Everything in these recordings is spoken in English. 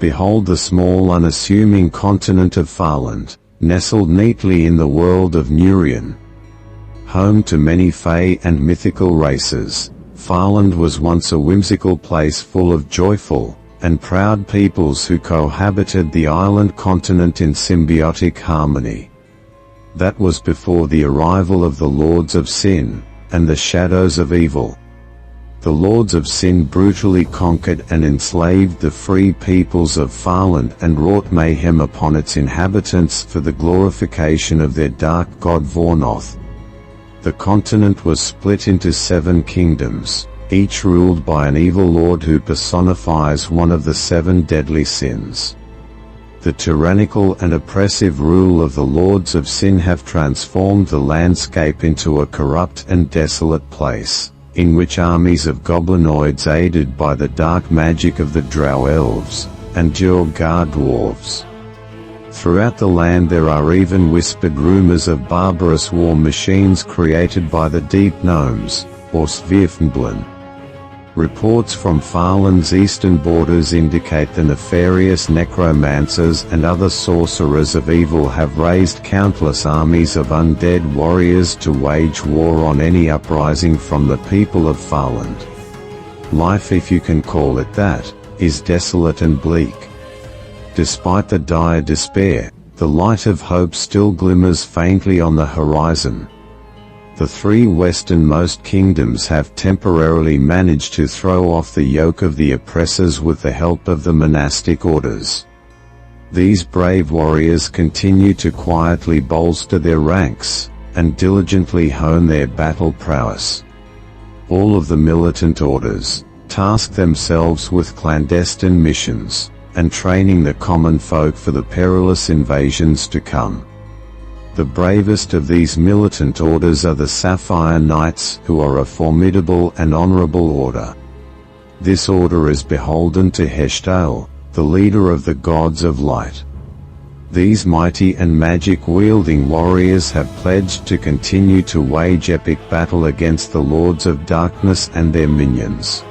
Behold the small unassuming continent of Farland, nestled neatly in the world of Nurian. Home to many fae and mythical races, Farland was once a whimsical place full of joyful and proud peoples who cohabited the island continent in symbiotic harmony. That was before the arrival of the Lords of Sin and the Shadows of Evil. The Lords of Sin brutally conquered and enslaved the free peoples of Farland and wrought mayhem upon its inhabitants for the glorification of their dark god Vornoth. The continent was split into 7 kingdoms, each ruled by an evil lord who personifies one of the 7 deadly sins. The tyrannical and oppressive rule of the Lords of Sin have transformed the landscape into a corrupt and desolate place, in which armies of goblinoids aided by the dark magic of the Drow elves and Duergar dwarves. Throughout the land there are even whispered rumors of barbarous war machines created by the deep gnomes, or Svirfnblin. Reports from Farland's eastern borders indicate the nefarious necromancers and other sorcerers of evil have raised countless armies of undead warriors to wage war on any uprising from the people of Farland. Life, if you can call it that, is desolate and bleak. Despite the dire despair, the light of hope still glimmers faintly on the horizon. The 3 westernmost kingdoms have temporarily managed to throw off the yoke of the oppressors with the help of the monastic orders. These brave warriors continue to quietly bolster their ranks, and diligently hone their battle prowess. All of the militant orders task themselves with clandestine missions, and training the common folk for the perilous invasions to come. The bravest of these militant orders are the Sapphire Knights, who are a formidable and honorable order. This order is beholden to Heshtail, the leader of the gods of light. These mighty and magic-wielding warriors have pledged to continue to wage epic battle against the Lords of Darkness and their minions.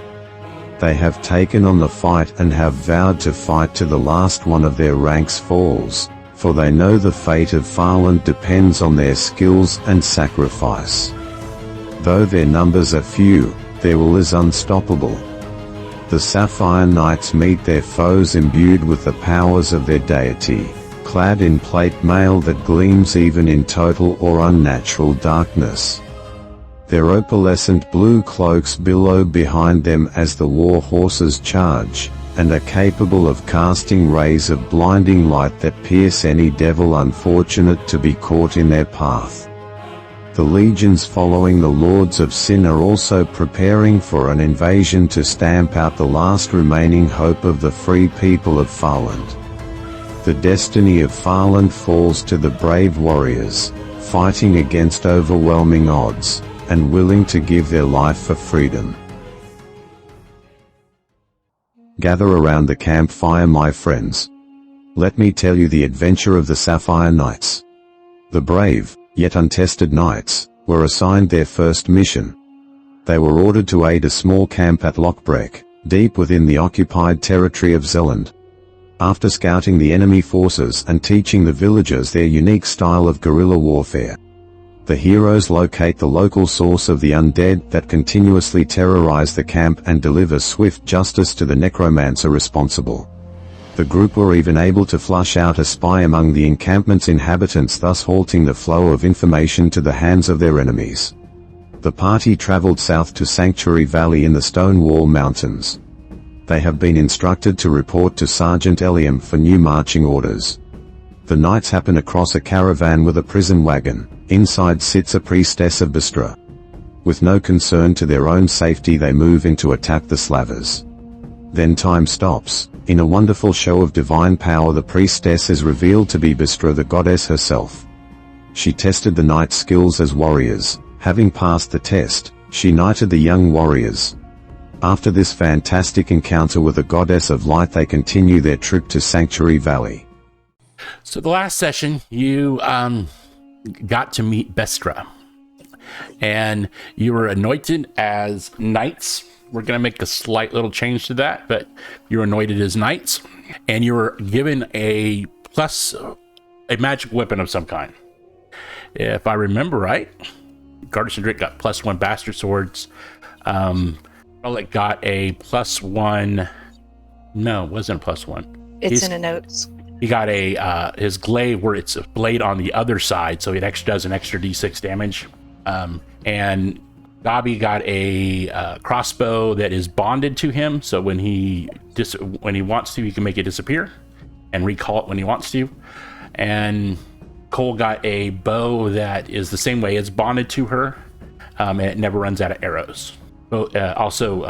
They have taken on the fight and have vowed to fight to the last one of their ranks falls, for they know the fate of Farland depends on their skills and sacrifice. Though their numbers are few, their will is unstoppable. The Sapphire Knights meet their foes imbued with the powers of their deity, clad in plate mail that gleams even in total or unnatural darkness. Their opalescent blue cloaks billow behind them as the war horses charge, and are capable of casting rays of blinding light that pierce any devil unfortunate to be caught in their path. The legions following the Lords of Sin are also preparing for an invasion to stamp out the last remaining hope of the free people of Farland. The destiny of Farland falls to the brave warriors, fighting against overwhelming odds, and willing to give their life for freedom. Gather around the campfire, my friends. Let me tell you the adventure of the Sapphire Knights. The brave, yet untested knights, were assigned their first mission. They were ordered to aid a small camp at Lochbreck, deep within the occupied territory of Zealand. After scouting the enemy forces and teaching the villagers their unique style of guerrilla warfare, the heroes locate the local source of the undead that continuously terrorize the camp and deliver swift justice to the necromancer responsible. The group were even able to flush out a spy among the encampment's inhabitants, thus halting the flow of information to the hands of their enemies. The party traveled south to Sanctuary Valley in the Stonewall Mountains. They have been instructed to report to Sergeant Eliam for new marching orders. The knights happen across a caravan with a prison wagon. Inside sits a priestess of Bistra. With no concern to their own safety, they move in to attack the Slavers. Then time stops. In a wonderful show of divine power, the priestess is revealed to be Bistra, the goddess herself. She tested the knights' skills as warriors. Having passed the test, she knighted the young warriors. After this fantastic encounter with the goddess of light, they continue their trip to Sanctuary Valley. So the last session, you got to meet Bestra, and you were anointed as knights we're going to make a slight little change to that, but you're anointed as knights, and you were given a magic weapon of some kind. If I remember right, Gardas and Drick got +1 bastard swords. Relic got a +1. No, it wasn't a +1. It's in the notes. He got his glaive where it's a blade on the other side, so it does an extra d6 damage. And Gabi got a crossbow that is bonded to him, so when he wants to, he can make it disappear and recall it when he wants to. And Cole got a bow that is the same way, it's bonded to her, and it never runs out of arrows. Also,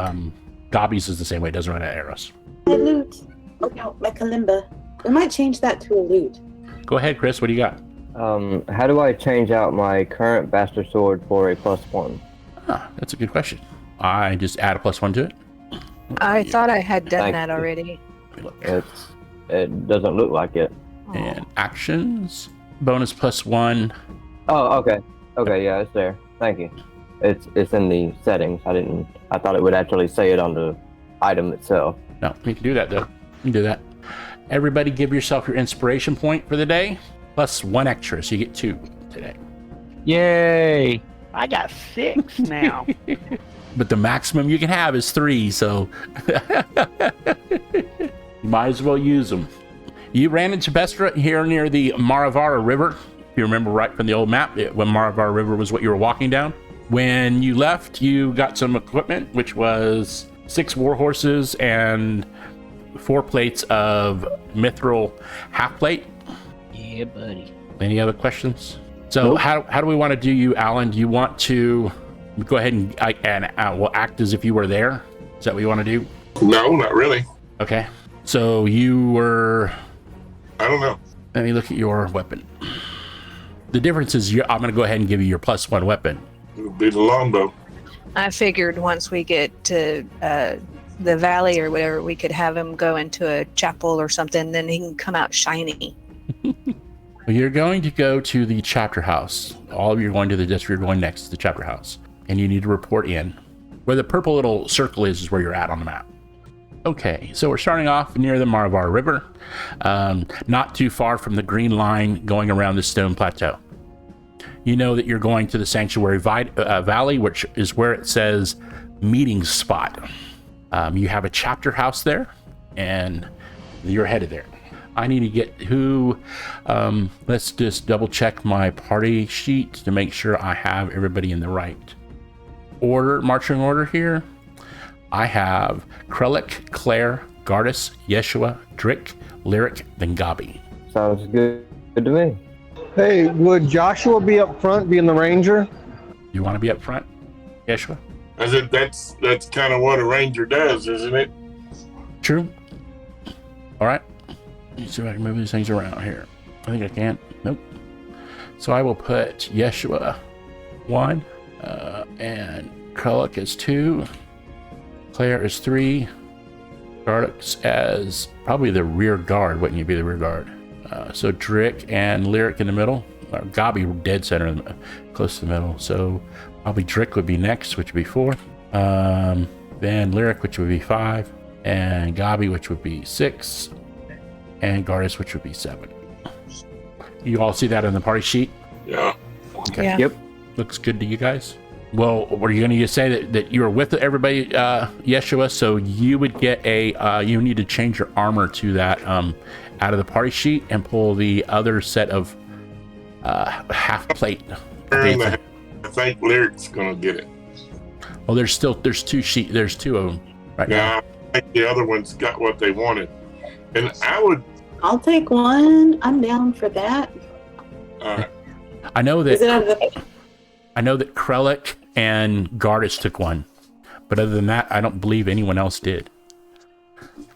Gabi's is the same way, it doesn't run out of arrows. My loot. Oh no, my kalimba. We might change that to a loot. Go ahead, Chris, what do you got? How do I change out my current bastard sword for a +1? That's a good question. I just add a +1 to it. I thought I had done Thank that you. already. It doesn't look like it. And actions, bonus +1. Oh, okay. Okay, yeah, it's there. Thank you. It's in the settings. I thought it would actually say it on the item itself. No, you can do that though. You can do that. Everybody give yourself your inspiration point for the day, +1 extra, so you get 2 today. Yay! I got 6 now. But the maximum you can have is 3, so you might as well use them. You ran into Bestra here near the Maravara River. If you remember right from the old map, when Maravara River was what you were walking down. When you left, you got some equipment, which was 6 war horses and 4 plates of mithril half plate. Yeah, buddy. Any other questions? So how do we want to do you, Alan? Do you want to go ahead and we'll act as if you were there? Is that what you want to do? No, not really. Okay. So you were... I don't know. Let me look at your weapon. The difference is I'm going to go ahead and give you your +1 weapon. It'll be the longbow. I figured once we get to the valley or whatever, we could have him go into a chapel or something, then he can come out shiny. You're going to go to the chapter house. All of you are going to the district. You're going next to the chapter house. And you need to report in. Where the purple little circle is where you're at on the map. Okay, so we're starting off near the Maravar River. Not too far from the green line going around the stone plateau. You know that you're going to the Sanctuary Valley, which is where it says meeting spot. You have a chapter house there, and you're headed there. I need to get who, let's just double check my party sheet to make sure I have everybody in the right marching order here. I have Krellick, Claire, Gardas, Yeshua, Drick, Lyric, then Gabi. Sounds good to me. Hey, would Joshua be up front, being the ranger? You want to be up front, Yeshua? I said that's kind of what a ranger does, isn't it? True. All right. Let's see if I can move these things around here. I think I can. Nope. So I will put Yeshua 1, and Krellick as 2, Claire is 3, Gardas as probably the rear guard. Wouldn't you be the rear guard? So Drick and Lyric in the middle. Gabi dead center, close to the middle. So probably Drick would be next, which would be 4. Then Lyric, which would be 5, and Gabi, which would be 6. And Gardas, which would be 7. You all see that on the party sheet? Yeah. Okay. Yeah. Yep. Looks good to you guys? Well, were you going to say that you were with everybody, Yeshua? So you would get you need to change your armor to that out of the party sheet and pull the other set of half plate. I think Lyric's gonna get it. Well, there's 2 of them right now. Yeah, I think the other ones got what they wanted, and I'll take one. I'm down for that. I know Is it out of that the... I know that Krellick and Gardas took one, but other than that, I don't believe anyone else did.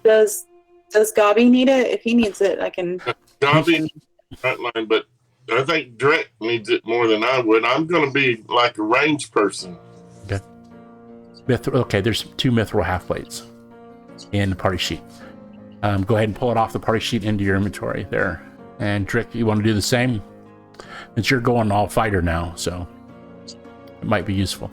Does Gabi need it? If he needs it, I can... Gabi frontline, but I think Drek needs it more than I would. I'm gonna be like a range person. Okay. Okay, there's 2 mithril half plates in the party sheet. Go ahead and pull it off the party sheet into your inventory there. And Drick, you want to do the same? Since you're going all fighter now, so it might be useful.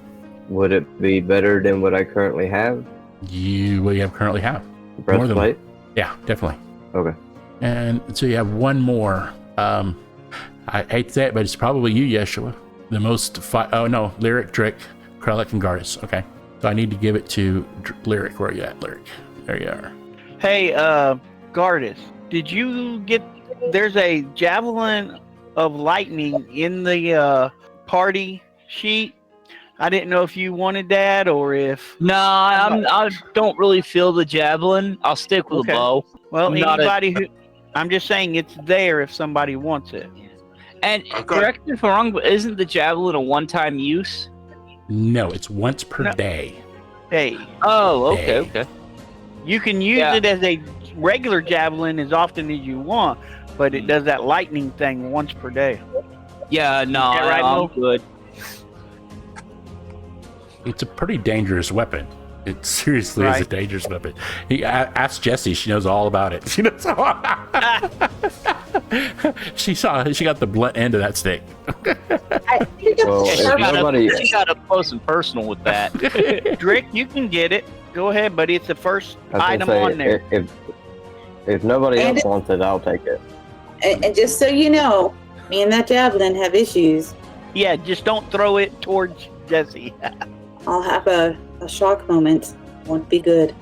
Would it be better than what I currently have? What you currently have. Breastplate? Yeah, definitely. Okay. And so you have one more. I hate to say it, but it's probably you, Yeshua. The most oh no, Lyric, Drick, Krellick, and Gardas. Okay. So I need to give it to Lyric. Where are you at, Lyric? There you are. Hey, Gardas, did you get? There's a javelin of lightning in the party sheet. I didn't know if you wanted that or if. No, I don't really feel the javelin. I'll stick with Okay. a bow. Well, I'm anybody who. I'm just saying it's there if somebody wants it. And Okay. correct me if I'm wrong, but isn't the javelin a one-time use? No, it's once per day. Hey, Oh, okay, Day. okay. you can use Yeah. it as a regular javelin as often as you want, but it does that lightning thing once per day. Yeah, no, Yeah, right, I'm Mo? good. It's a pretty dangerous weapon. It seriously is a Right. dangerous weapon. Ask Jessie; she knows all about it. She knows all. She got the blunt end of that stick. I think Well, it's if She got, nobody, up, she got up close and personal with that. Drick, you can get it. Go ahead, buddy. It's the first I was item gonna on say, there. if nobody And- else wants it, I'll take it. and just so you know, me and that javelin have issues. Yeah, just don't throw it towards Jesse. I'll have a shock moment. Won't be good.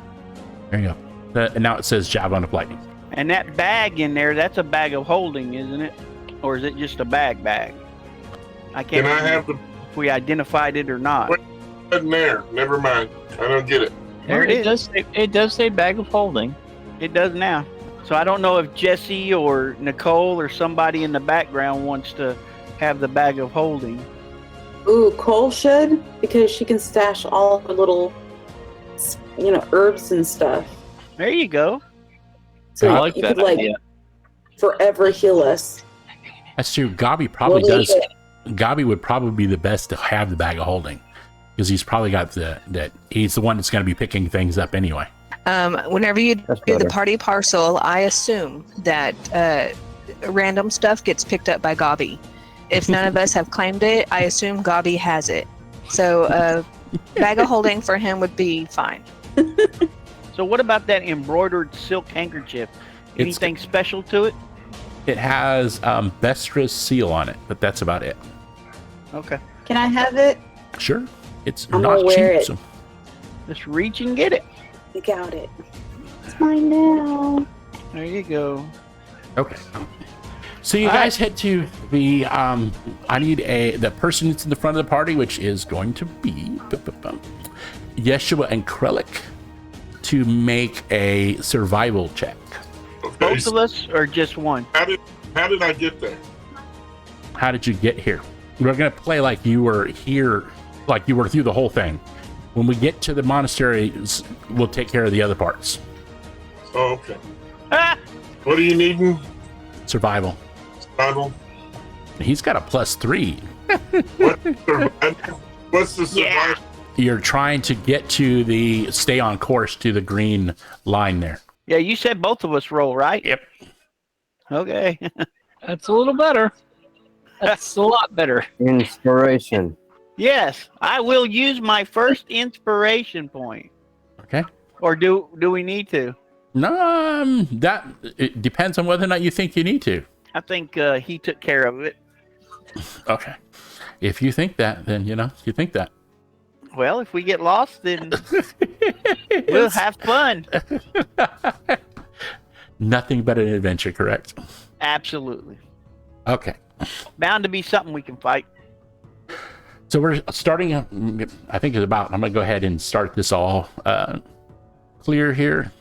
There you go. And now it says Javelin of Lightning. And that bag in there, that's a bag of holding, isn't it? Or is it just a bag? I can't Can I remember have the if we identified it or not. What? button there? Never mind. I don't get it. There it is. It does say bag of holding. It does now. So I don't know if Jesse or Nicole or somebody in the background wants to have the bag of holding. Ooh, Cole should, because she can stash all her little, herbs and stuff. There you go. So I like you that could idea. forever heal us. That's true. Gabi probably We'll leave does. it. Gabi would probably be the best to have the bag of holding because he's probably got that he's the one that's going to be picking things up anyway. Whenever you That's do the better. party parcel, I assume that random stuff gets picked up by Gabi. If none of us have claimed it, I assume Gabi has it. So bag of holding for him would be fine. So what about that embroidered silk handkerchief? Anything special to it? It has Vestra's seal on it, but that's about it. Okay. Can I have it? Sure, it's I'm not gonna wear cheap. it. So Just reach and get it. You got it. It's mine now. There you go. okay. So you All guys head to the. I need the person that's in the front of the party, which is going to be Yeshua and Krellick, to make a survival check. Okay. Both of us or just one? How did I get there? How did you get here? We're gonna play like you were here, like you were through the whole thing. When we get to the monastery, we'll take care of the other parts. Oh, okay. Ah! What are you needing? Survival. Survival? He's got a +3. What's the survival? Yeah. You're trying to get to stay on course to the green line there. Yeah, you said both of us roll, right? Yep. Okay. That's a little better. That's a lot better. Inspiration. Yes, I will use my first inspiration point. Okay. Or do we need to? No, that it depends on whether or not you think you need to. I think he took care of it. Okay. If you think that, then you think that. Well, if we get lost, then we'll have fun. Nothing but an adventure, correct? Absolutely. Okay. Bound to be something we can fight. So we're starting, I think it's about, I'm going to go ahead and start this all clear here.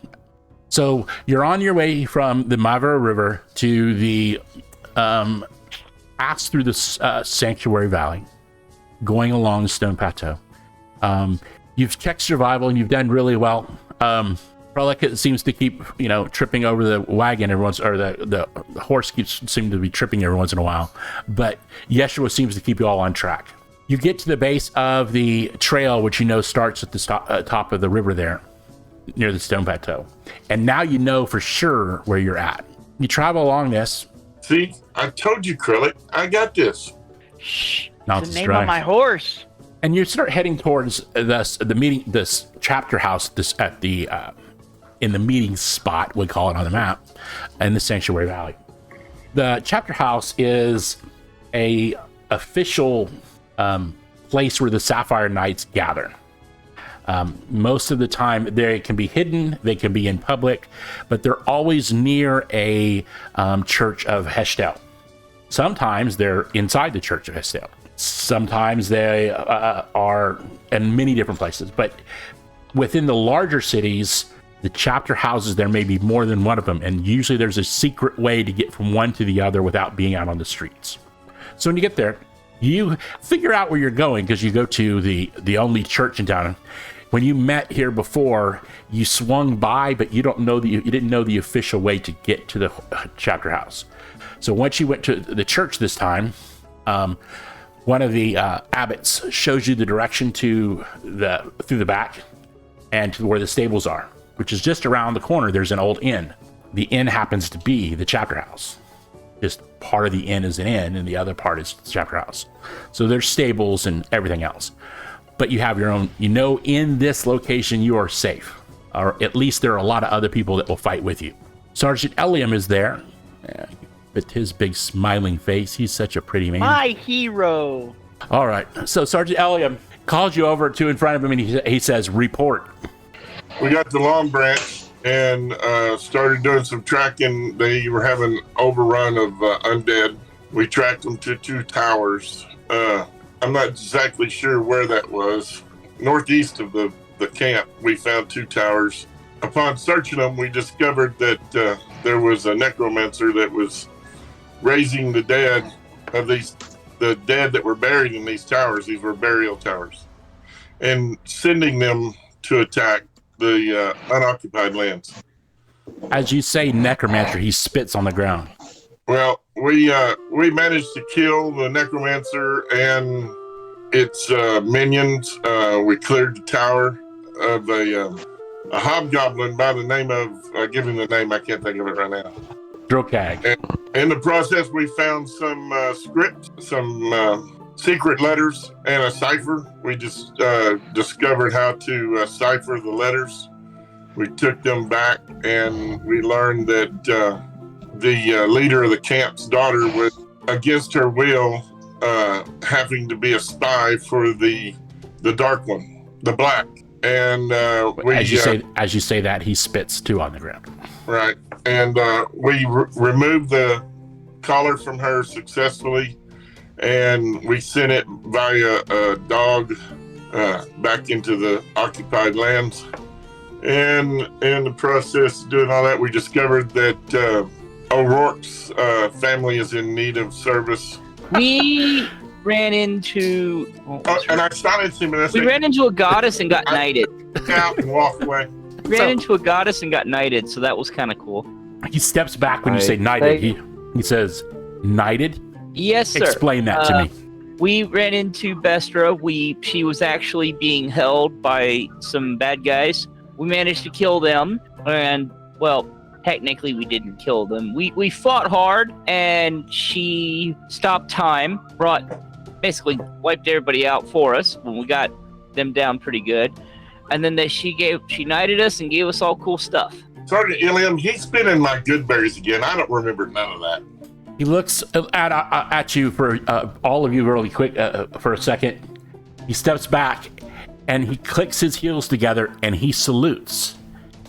So you're on your way from the Mavera River to the, pass through the Sanctuary Valley, going along Stone Plateau. You've checked survival and you've done really well. Krellick seems to keep, tripping over the wagon every once, or the horse seems to be tripping every once in a while. But Yeshua seems to keep you all on track. You get to the base of the trail, which starts at the top of the river there, near the Stone Plateau. And now you know for sure where you're at. You travel along this. See, I told you, Krellick. I got this. Shh. Not It's the to name strike. of my horse. And you start heading towards this chapter house, in the meeting spot, we call it on the map, in the Sanctuary Valley. The chapter house is a official place where the Sapphire Knights gather. Most of the time, they can be hidden, they can be in public, but they're always near a church of Heshtel. Sometimes they're inside the church of Heshtel. Sometimes they are in many different places, but within the larger cities, the chapter houses, there may be more than one of them, and usually there's a secret way to get from one to the other without being out on the streets. So when you get there, you figure out where you're going because you go to the only church in town. When you met here before, you swung by, but you didn't know the official way to get to the chapter house. So once you went to the church this time, one of the abbots shows you the direction through the back and to where the stables are, which is just around the corner. There's an old inn. The inn happens to be the chapter house. Just part of the inn is an inn and the other part is the chapter house. So there's stables and everything else. But you have your own, in this location you are safe. Or at least there are a lot of other people that will fight with you. Sergeant Eliam is there. With his big smiling face, he's such a pretty man. My hero. All right. So Sergeant Eliam calls you over to in front of him and he says, report. We got the Long Branch and started doing some tracking. They were having overrun of undead. We tracked them to 2 towers. I'm not exactly sure where that was. Northeast of the camp, we found 2 towers. Upon searching them, we discovered that there was a necromancer that was raising the dead of the dead that were buried in these towers. These were burial towers, and sending them to attack the unoccupied lands. As you say necromancer, he spits on the ground. Well, we managed to kill the necromancer and its minions. We cleared the tower of a hobgoblin by the name of, give him the name, I can't think of it right now. Drokag. And in the process, we found some script, some secret letters, and a cipher. We just discovered how to cipher the letters. We took them back, and we learned that the leader of the camp's daughter was, against her will, having to be a spy for the Dark One, the Black. And as you say that, he spits too on the ground. Right, and we removed the collar from her successfully, and we sent it via a dog back into the occupied lands. And in the process of doing all that, we discovered that O'Rourke's family is in need of service. We ran into... and I started to we ran into a goddess and got knighted. Out and walk away. Ran into a goddess and got knighted, so that was kind of cool. He steps back when you say knighted. He says, knighted? Yes, sir. Explain that to me. We ran into Bestra. She was actually being held by some bad guys. We managed to kill them, and, well, technically we didn't kill them. We fought hard, and she stopped time, basically wiped everybody out for us when we got them down pretty good. And then she knighted us and gave us all cool stuff. Sergeant Ilium, he's spinning my good berries again. I don't remember none of that. He looks at you for all of you really quick for a second. He steps back and he clicks his heels together and he salutes.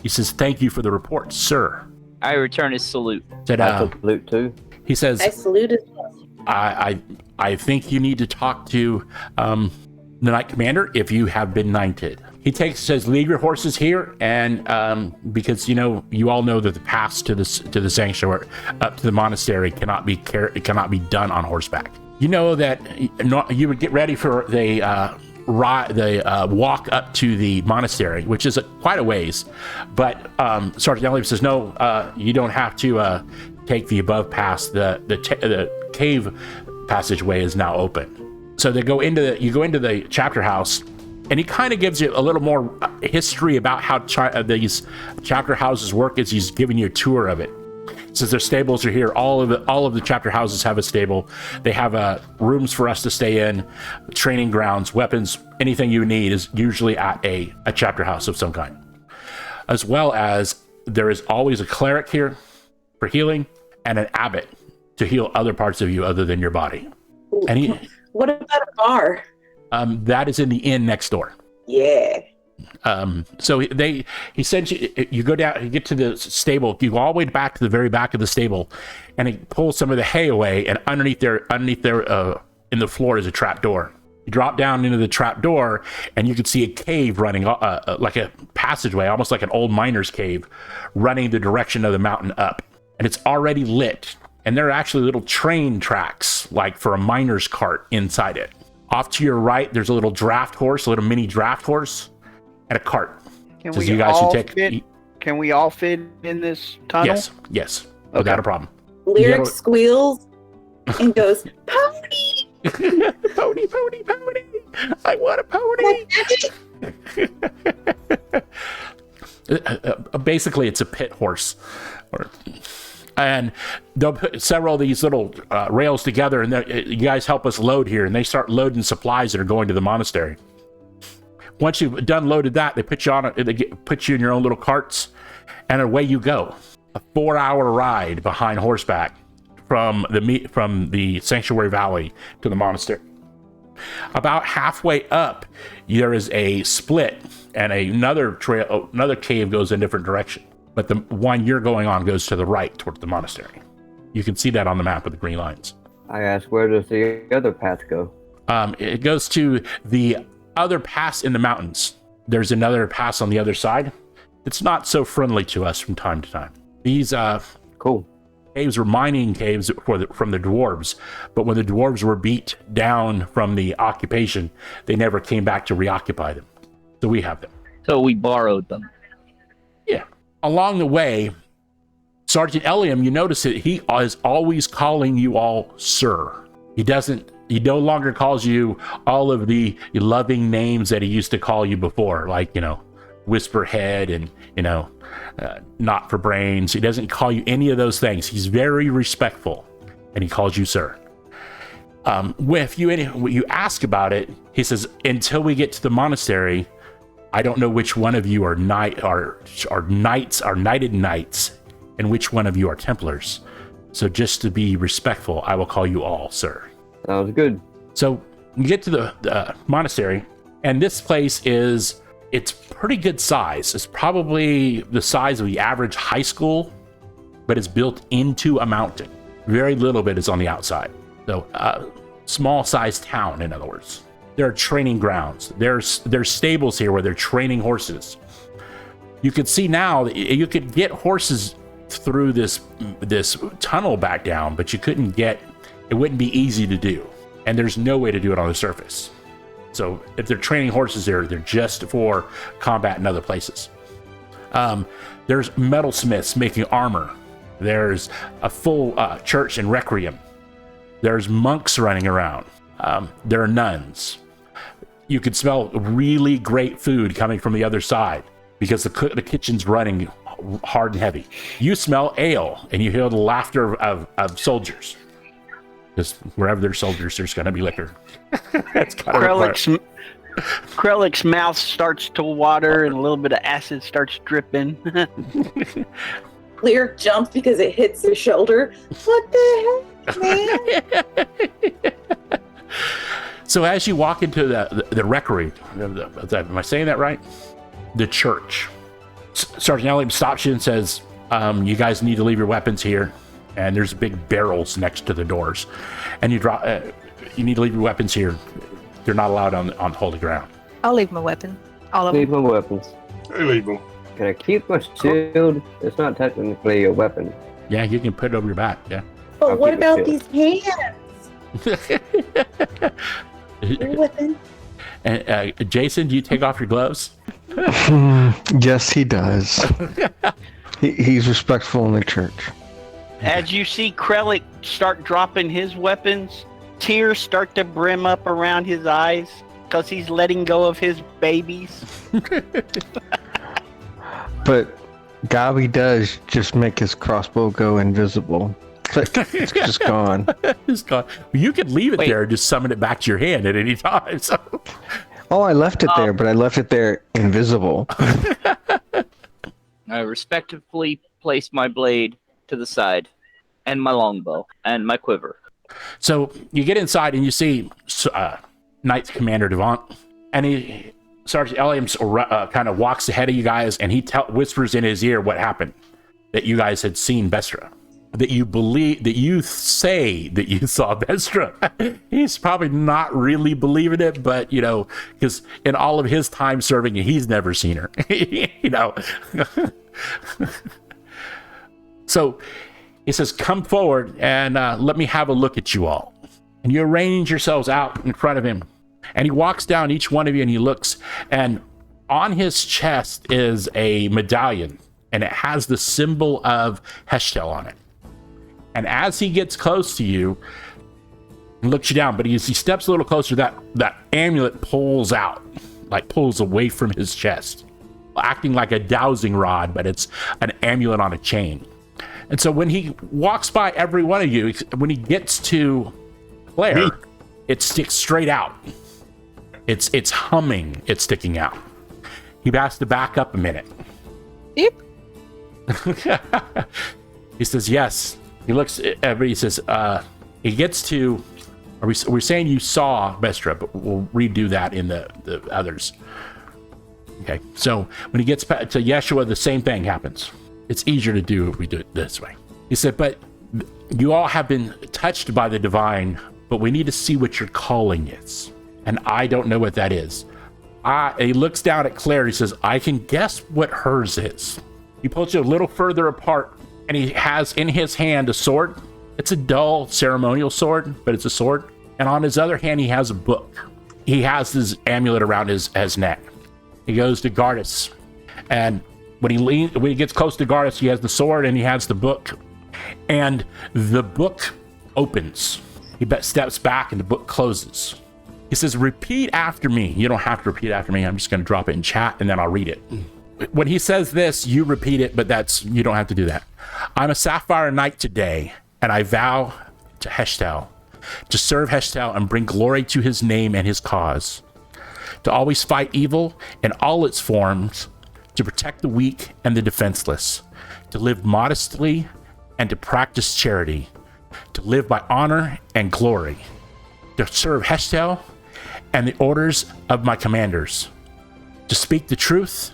He says, "Thank you for the report, sir." I return his salute. I salute too. He says, I salute as well. I think you need to talk to the Knight Commander if you have been knighted. He says, leave your horses here, and because you all know that the paths to the sanctuary up to the monastery cannot be done on horseback. You know that you would get ready for the walk up to the monastery, which is quite a ways, but Sergeant Elliott says, no, you don't have to take the above pass. The cave passageway is now open. So you go into the chapter house, and he kind of gives you a little more history about how these chapter houses work as he's giving you a tour of it. Since their stables are here, all of the chapter houses have a stable. They have rooms for us to stay in, training grounds, weapons, anything you need is usually at a chapter house of some kind. As well as there is always a cleric here for healing and an abbot to heal other parts of you other than your body. And what about a bar? that is in the inn next door. Yeah. So he sends you go down, you get to the stable, you go all the way back to the very back of the stable, and he pulls some of the hay away, and underneath there in the floor is a trap door. You drop down into the trap door, and you can see a cave running, like a passageway, almost like an old miner's cave, running the direction of the mountain up. And it's already lit, and there are actually little train tracks, like for a miner's cart inside it. Off to your right, there's a little draft horse, a little mini draft horse, and a cart. Can Says we you guys all should fit? Can we all fit in this tunnel? Yes, without a problem. Lyric squeals and goes, "Pony, pony, pony, pony! I want a pony!" Basically, it's a pit horse, and they'll put several of these little rails together, and you guys help us load here, and they start loading supplies that are going to the monastery. Once you've done loaded that, they put you on it. They put you in your own little carts, and away you go. A 4-hour ride behind horseback from the Sanctuary Valley to the monastery. About halfway up, there is a split, and another cave goes in a different direction. But the one you're going on goes to the right towards the monastery. You can see that on the map with the green lines. I asked, where does the other path go? It goes to the other pass in the mountains. There's another pass on the other side. It's not so friendly to us from time to time. These cool caves were mining caves from the dwarves, but when the dwarves were beat down from the occupation, they never came back to reoccupy them. So we have them. So we borrowed them. Yeah. Along the way, Sergeant Eliam, you notice that he is always calling you all sir. He no longer calls you all of the loving names that he used to call you before, like, Whisperhead and, not for brains. He doesn't call you any of those things. He's very respectful, and he calls you sir. If you ask about it, he says, until we get to the monastery, I don't know which one of you are knighted knights, and which one of you are Templars. So just to be respectful, I will call you all sir. That was good. So you get to the monastery, and this place it's pretty good size. It's probably the size of the average high school, but it's built into a mountain. Very little bit is on the outside. So small sized town, in other words. There are training grounds. There's stables here where they're training horses. You could see now that you could get horses through this tunnel back down, but it wouldn't be easy to do. And there's no way to do it on the surface. So if they're training horses there, they're just for combat in other places. There's metalsmiths making armor. There's a full church and requiem. There's monks running around. There are nuns. You could smell really great food coming from the other side because the kitchen's running hard and heavy. You smell ale, and you hear the laughter of soldiers. Because wherever there's soldiers, there's going to be liquor. That's Krellick's mouth starts to water, and a little bit of acid starts dripping. Lyric jumps because it hits his shoulder. What the heck, man? So as you walk into the rectory, am I saying that right? The church. Sergeant Elliott stops you and says, you guys need to leave your weapons here. And there's big barrels next to the doors. And you need to leave your weapons here. They're not allowed on holy ground. I'll leave my weapon. All of Leave them. my weapons. I leave them. Can I keep my shield? It's not technically a weapon. Yeah, you can put it over your back. Yeah. But I'll what keep it about sealed. these hands? Your weapon? And, Jason, do you take off your gloves? Yes, he does. He's respectful in the church. As you see Krellick start dropping his weapons, tears start to brim up around his eyes because he's letting go of his babies. But Gabi does just make his crossbow go invisible. Click, it's just gone. It's gone. You could leave it Wait. there and just summon it back to your hand at any time. So Oh, I left it there, but I left it there invisible. I respectfully place my blade to the side, and my longbow, and my quiver. So you get inside and you see Knight's Commander Devine, and Sergeant Elliams kind of walks ahead of you guys, and he whispers in his ear what happened, that you guys had seen Vestra, that you believe, that you say that you saw Vestra. He's probably not really believing it, but, you know, because in all of his time serving, he's never seen her, you know. So he says, come forward and let me have a look at you all. And you arrange yourselves out in front of him. And he walks down each one of you and he looks. And on his chest is a medallion. And it has the symbol of Heshtel on it. And as he gets close to you, he looks you down. But as he steps a little closer, that amulet pulls out. Like pulls away from his chest. Acting like a dowsing rod, but it's an amulet on a chain. And so when he walks by every one of you, when he gets to Claire, it sticks straight out. It's humming. It's sticking out. He has to back up a minute. Beep. He says, yes. He looks at everybody. He says, he gets to, we're saying you saw Vestra, but we'll redo that in the others. Okay. So when he gets to Yeshua, the same thing happens. It's easier to do if we do it this way. He said, but you all have been touched by the divine, but we need to see what your calling is. And I don't know what that is. He looks down at Claire. He says, I can guess what hers is. He pulls you a little further apart, and he has in his hand a sword. It's a dull ceremonial sword, but it's a sword. And on his other hand, he has a book. He has this amulet around his neck. He goes to Gardas, and when he gets close to Gardas, he has the sword and he has the book, and the book opens. He steps back and the book closes. He says, repeat after me. You don't have to repeat after me. I'm just going to drop it in chat and then I'll read it. When he says this, you repeat it, but you don't have to do that. I'm a Sapphire Knight today, and I vow to Heshtel, to serve Heshtel and bring glory to his name and his cause, to always fight evil in all its forms, to protect the weak and the defenseless, to live modestly and to practice charity, to live by honor and glory, to serve Heshtel and the orders of my commanders, to speak the truth,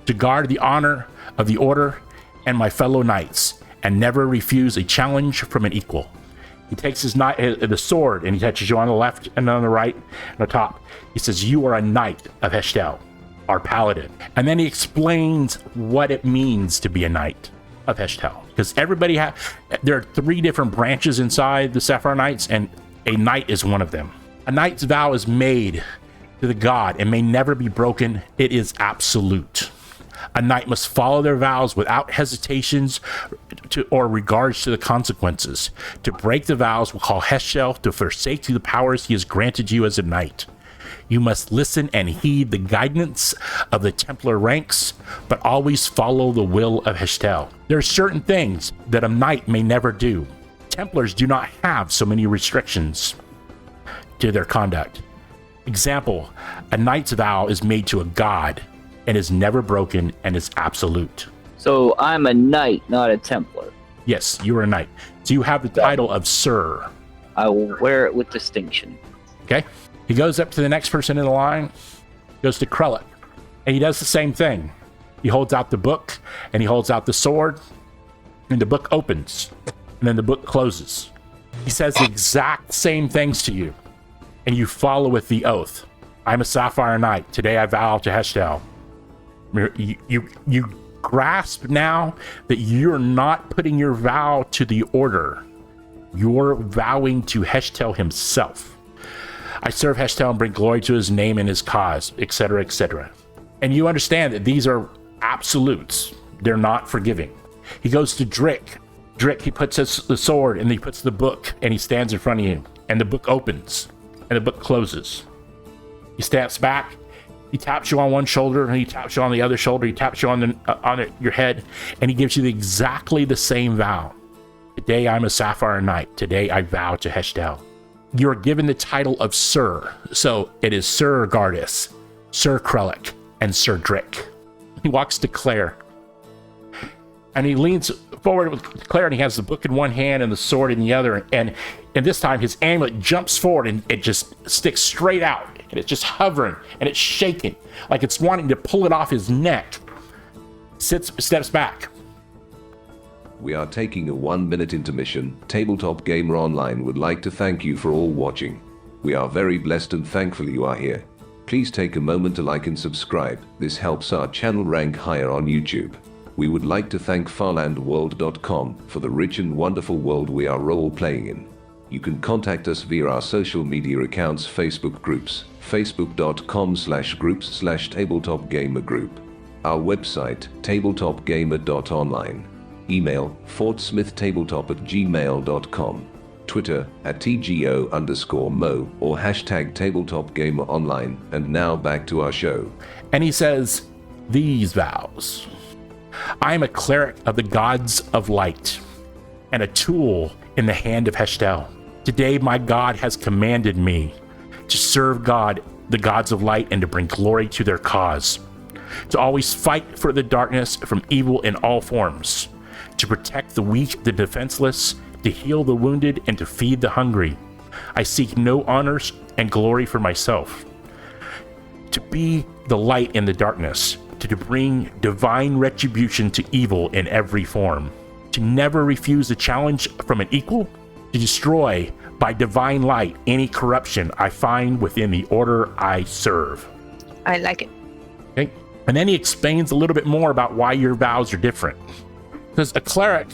to guard the honor of the order and my fellow knights, and never refuse a challenge from an equal. He takes the sword and he touches you on the left and on the right and the top. He says, you are a knight of Heshtel, our paladin. And then he explains what it means to be a knight of Heshtel. Because there are 3 different branches inside the Sapphire Knights, and a knight is one of them. A knight's vow is made to the god and may never be broken. It is absolute. A knight must follow their vows without hesitations or regards to the consequences. To break the vows will call Heshtel to forsake the powers he has granted you as a knight. You must listen and heed the guidance of the Templar ranks, but always follow the will of Heshtel. There are certain things that a knight may never do. Templars do not have so many restrictions to their conduct. Example, a knight's vow is made to a god and is never broken and is absolute. So I'm a knight, not a Templar. Yes, you are a knight. So you have the title of Sir. I will wear it with distinction. Okay? He goes up to the next person in the line, goes to Krellick, and he does the same thing. He holds out the book, and he holds out the sword, and the book opens, and then the book closes. He says the exact same things to you, and you follow with the oath. I'm a Sapphire Knight. Today I vow to Heshtel. You grasp now that you're not putting your vow to the order. You're vowing to Heshtel himself. I serve Heshtel and bring glory to his name and his cause, etc., etc. And you understand that these are absolutes. They're not forgiving. He goes to Drick. Drick, he puts the sword and he puts the book and he stands in front of you. And the book opens and the book closes. He steps back He taps you on one shoulder, and he taps you on the other shoulder. He taps you on your head, and he gives you exactly the same vow. Today I'm a Sapphire Knight. Today I vow to Heshtel. You're given the title of Sir. So it is Sir Gardis, Sir Krellick, and Sir Drick. He walks to Claire, and he leans forward with Claire, and he has the book in one hand and the sword in the other. And this time his amulet jumps forward, and it just sticks straight out. And it's just hovering, and it's shaking like it's wanting to pull it off his neck. Steps back. We are taking a 1-minute intermission. Tabletop Gamer Online would like to thank you for all watching. We are very blessed and thankful you are here. Please take a moment to like and subscribe. This helps our channel rank higher on YouTube. We would like to thank farlandworld.com for the rich and wonderful world we are role-playing in. You can contact us via our social media accounts, Facebook groups, facebook.com/groups/tabletopgamergroup. Our website, tabletopgamer.online. Email, fortsmithtabletop@gmail.com. Twitter, @TGO_Mo, or #tabletopgameronline. And now back to our show. And he says these vows. I am a cleric of the gods of light, and a tool in the hand of Heshtel. Today my God has commanded me to serve God, the gods of light, and to bring glory to their cause. To always fight for the darkness from evil in all forms. To protect the weak, the defenseless, to heal the wounded, and to feed the hungry. I seek no honors and glory for myself. To be the light in the darkness, to bring divine retribution to evil in every form. To never refuse a challenge from an equal. To destroy by divine light any corruption I find within the order I serve. I like it. Okay. And then he explains a little bit more about why your vows are different. Because a cleric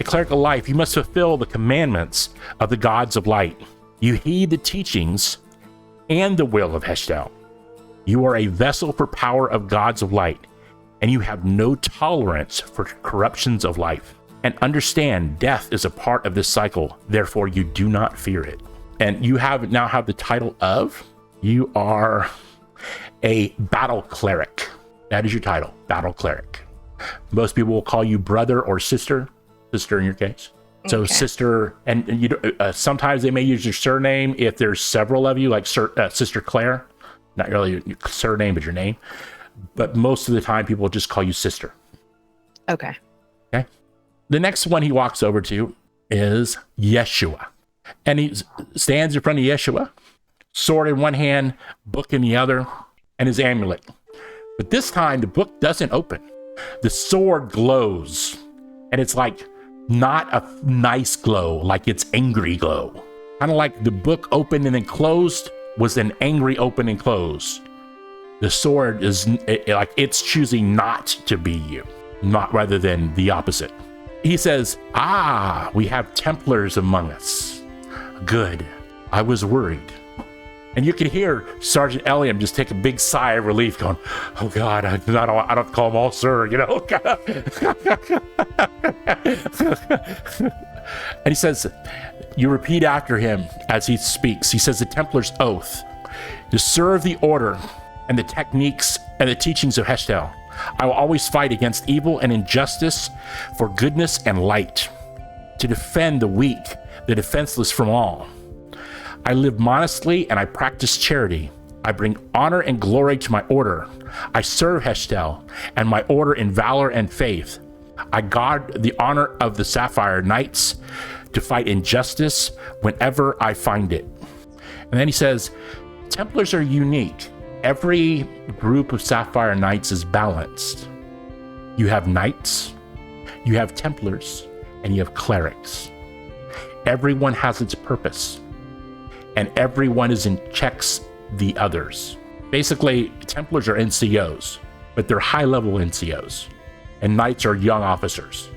of life, you must fulfill the commandments of the gods of light. You heed the teachings and the will of Heshtel. You are a vessel for power of gods of light, and you have no tolerance for corruptions of life. And understand death is a part of this cycle, therefore you do not fear it. And you now have the title of, you are a battle cleric. That is your title, battle cleric. Most people will call you brother or sister in your case. So okay. Sister, and you sometimes they may use your surname if there's several of you, like Sister Claire. Not really your surname, but your name. But most of the time, people will just call you sister. Okay. Okay. The next one he walks over to is Yeshua. And he stands in front of Yeshua, sword in one hand, book in the other, and his amulet. But this time, the book doesn't open. The sword glows. And it's like not a nice glow, like it's angry glow. Kind of like the book opened and then closed was an angry open and close. The sword is like it's choosing not to be you, not rather than the opposite. He says, we have Templars among us. Good. I was worried. And you can hear Sergeant Elliam just take a big sigh of relief going, oh God, I don't call him all sir, you know. And he says, you repeat after him as he speaks. He says the Templar's oath to serve the order and the techniques and the teachings of Heshtel. I will always fight against evil and injustice for goodness and light, to defend the weak, the defenseless from all. I live modestly and I practice charity. I bring honor and glory to my order. I serve Heshtel and my order in valor and faith. I guard the honor of the Sapphire Knights to fight injustice whenever I find it. And then he says, Templars are unique. Every group of Sapphire Knights is balanced. You have Knights, you have Templars, and you have Clerics. Everyone has its purpose, and everyone checks the others. Basically, Templars are NCOs, but they're high-level NCOs, and Knights are young officers.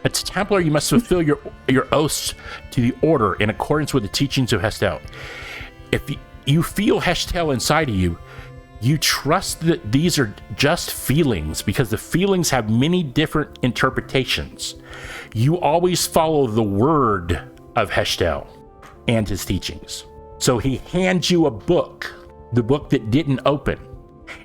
As a Templar, you must fulfill your oaths to the order in accordance with the teachings of Heshtel. If you feel Heshtel inside of you, you trust that these are just feelings, because the feelings have many different interpretations. You always follow the word of Heshtel and his teachings. So he hands you a book the book that didn't open,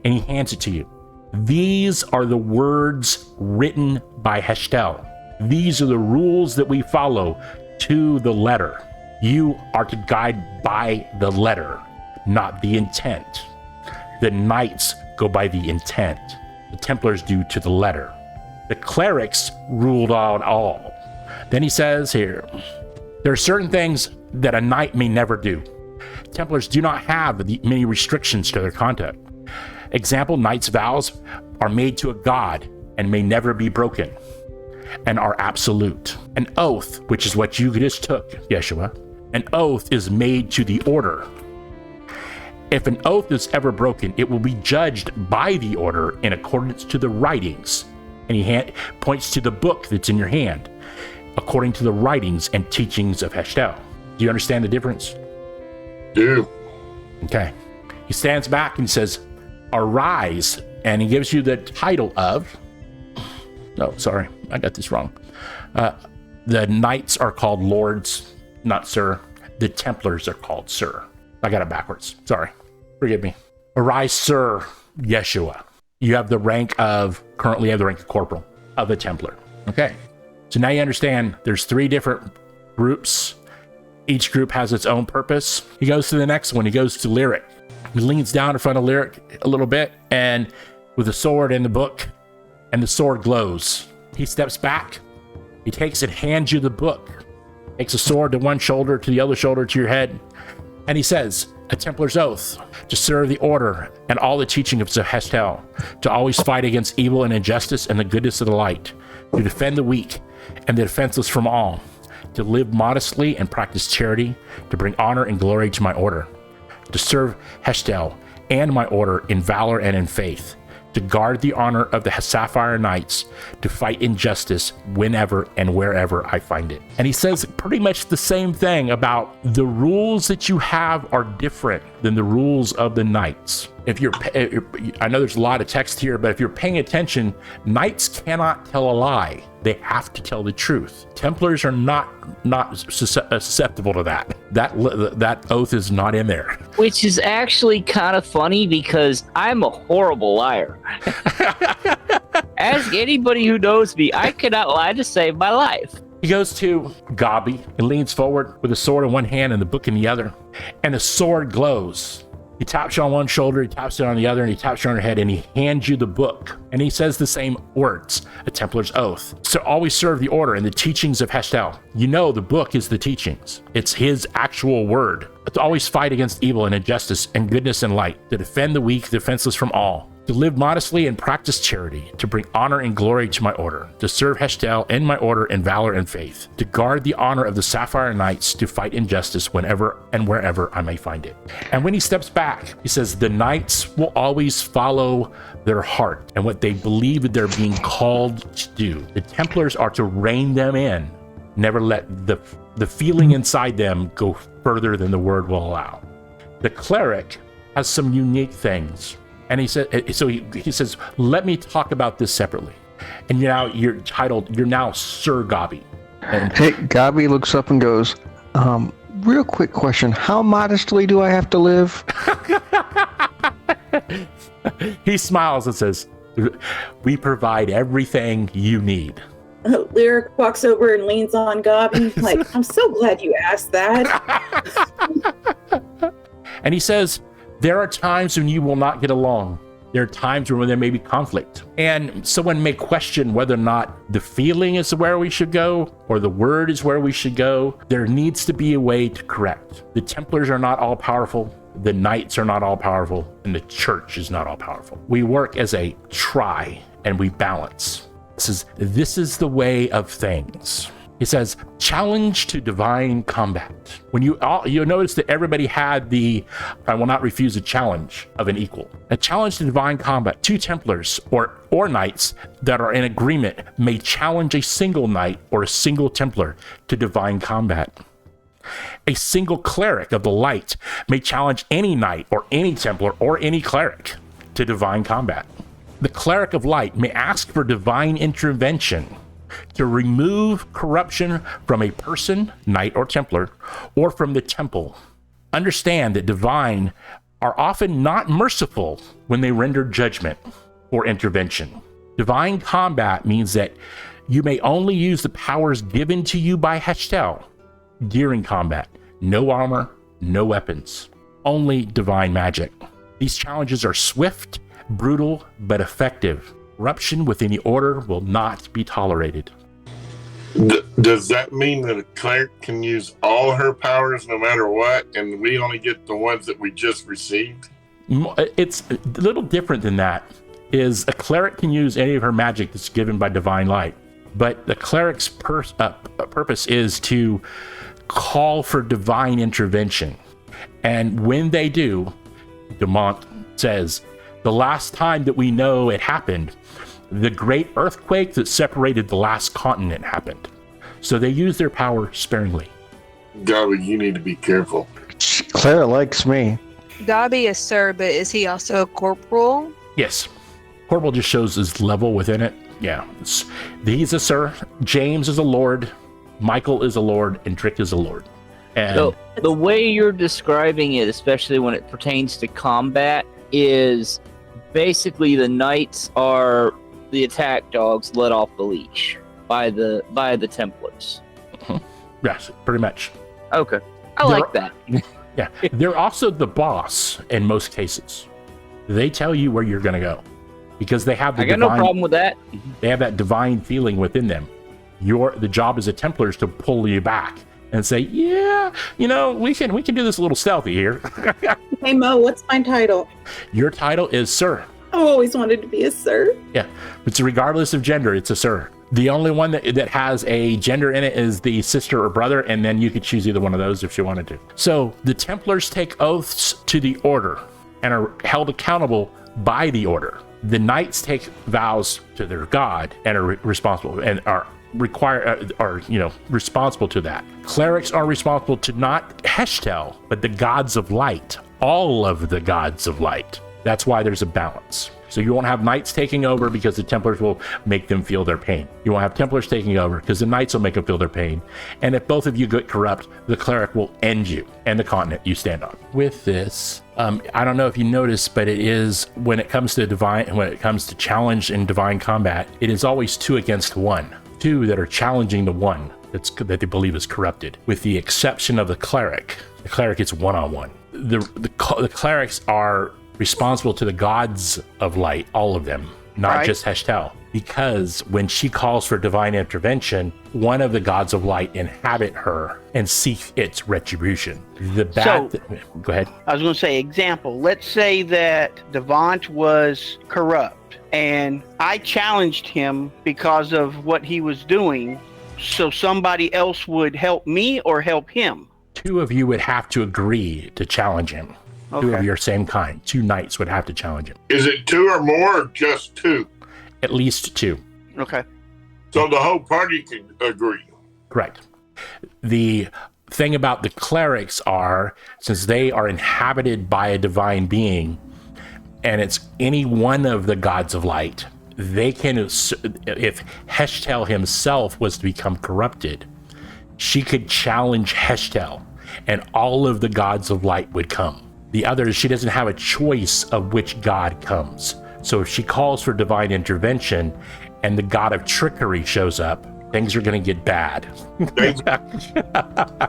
and he hands it to you. These are the words written by Heshtel. These are the rules that we follow to the letter. You are to guide by the letter, not the intent. The knights go by the intent. The Templars do to the letter. The clerics ruled out all. Then he says here, there are certain things that a knight may never do. Templars do not have many restrictions to their conduct. Example, knight's vows are made to a god and may never be broken and are absolute. An oath, which is what you just took, Yeshua, an oath is made to the order. If an oath is ever broken, it will be judged by the order in accordance to the writings. And he points to the book that's in your hand, according to the writings and teachings of Heshtel. Do you understand the difference? Do. Okay. He stands back and says, arise, and he gives you the title of, oh, sorry, I got this wrong. The knights are called lords, not sir. The Templars are called sir. I got it backwards. Sorry. Forgive me. Arise, Sir Yeshua. You have the rank of, currently have the rank of corporal of a Templar. Okay. So now you understand there's 3 different groups. Each group has its own purpose. He goes to the next one. He goes to Lyric. He leans down in front of Lyric a little bit, and with the sword and the book, and the sword glows. He steps back. He takes and hands you the book. Takes a sword to one shoulder, to the other shoulder, to your head. And he says, a Templar's oath, to serve the order and all the teaching of Heshtel, to always fight against evil and injustice and the goodness of the light, to defend the weak and the defenseless from all, to live modestly and practice charity, to bring honor and glory to my order, to serve Heshtel and my order in valor and in faith, to guard the honor of the Sapphire Knights, to fight injustice whenever and wherever I find it. And he says pretty much the same thing about the rules that you have are different than the rules of the knights. I know there's a lot of text here, but if you're paying attention, knights cannot tell a lie. They have to tell the truth. Templars are not susceptible to that. That oath is not in there. Which is actually kind of funny because I'm a horrible liar. Ask anybody who knows me. I cannot lie to save my life. He goes to Gabi and leans forward with a sword in one hand and the book in the other. And the sword glows. He taps you on one shoulder, he taps you on the other, and he taps you on your head, and he hands you the book. And he says the same words, a Templar's oath. So always serve the order and the teachings of Heshtel. You know the book is the teachings. It's his actual word. To always fight against evil and injustice and goodness and light, to defend the weak, defenseless from all, to live modestly and practice charity, to bring honor and glory to my order, to serve Heshtel and my order in valor and faith, to guard the honor of the Sapphire Knights, to fight injustice whenever and wherever I may find it. And when he steps back, he says, the knights will always follow their heart and what they believe that they're being called to do. The Templars are to rein them in, never let the feeling inside them go further than the word will allow. The cleric has some unique things. And he says, let me talk about this separately. And you're titled, you're now Sir Gabi. And hey, Gabi looks up and goes, real quick question. How modestly do I have to live? He smiles and says, we provide everything you need. Lyric walks over and leans on Gabi, like, I'm so glad you asked that. And he says, there are times when you will not get along. There are times when there may be conflict. And someone may question whether or not the feeling is where we should go or the word is where we should go. There needs to be a way to correct. The Templars are not all powerful. The Knights are not all powerful. And the Church is not all powerful. We work as a try and we balance. This is the way of things. He says, challenge to divine combat. When you'll notice that everybody had the, I will not refuse a challenge of an equal. A challenge to divine combat. 2 Templars or Knights that are in agreement may challenge a single Knight or a single Templar to divine combat. A single cleric of the light may challenge any Knight or any Templar or any cleric to divine combat. The cleric of light may ask for divine intervention to remove corruption from a person, Knight or Templar, or from the temple. Understand that divine are often not merciful when they render judgment or intervention. Divine combat means that you may only use the powers given to you by Heshtel during combat. No armor, no weapons, only divine magic. These challenges are swift, brutal, but effective. Corruption within the order will not be tolerated. Does that mean that a cleric can use all her powers no matter what, and we only get the ones that we just received? It's a little different than that. Is a cleric can use any of her magic that's given by divine light, but the cleric's purpose is to call for divine intervention. And when they do, Demont says, the last time that we know it happened, the great earthquake that separated the last continent happened. So they use their power sparingly. Gobby, you need to be careful. Claire likes me. Gobby is sir, but is he also a corporal? Yes. Corporal just shows his level within it. Yeah. He's a sir. James is a lord. Michael is a lord. And Drick is a lord. And So the way you're describing it, especially when it pertains to combat, is basically the knights are the attack dogs let off the leash by the Templars. yes, pretty much. Okay, I like that. Yeah. They're also the boss in most cases. They tell you where you're going to go because they have the I got no problem with that. They have that divine feeling within them. The job as a Templar is to pull you back and say, yeah, we can do this a little stealthy here. Hey Mo, what's my title? Your title is sir. I've always wanted to be a sir. Yeah, it's regardless of gender, it's a sir. The only one that has a gender in it is the sister or brother, and then you could choose either one of those if you wanted to. So the Templars take oaths to the order and are held accountable by the order. The knights take vows to their god and are responsible and are responsible to that. Clerics are responsible to not Heshtel, but the gods of light. All of the gods of light. That's why there's a balance. So you won't have knights taking over because the Templars will make them feel their pain. You won't have Templars taking over because the knights will make them feel their pain. And if both of you get corrupt, the cleric will end you and the continent you stand on. With this, I don't know if you noticed, but it is when it comes to challenge in divine combat, it is always 2 against 1. 2 that are challenging the one that they believe is corrupted, with the exception of the cleric. The cleric gets 1-on-1. The clerics are responsible to the gods of light, all of them, not just Heshtel, because when she calls for divine intervention, one of the gods of light inhabit her and seek its retribution. Go ahead. I was going to say, example, let's say that Devant was corrupt and I challenged him because of what he was doing, so somebody else would help me or help him. 2 of you would have to agree to challenge him. Okay. 2 of your same kind. 2 knights would have to challenge him. Is it 2 or more or just 2? At least 2. Okay. So the whole party can agree. Correct. The thing about the clerics are, since they are inhabited by a divine being, and it's any one of the gods of light, they can, if Heshtel himself was to become corrupted, she could challenge Heshtel, and all of the gods of light would come. The others, she doesn't have a choice of which god comes. So if she calls for divine intervention and the god of trickery shows up, things are going to get bad.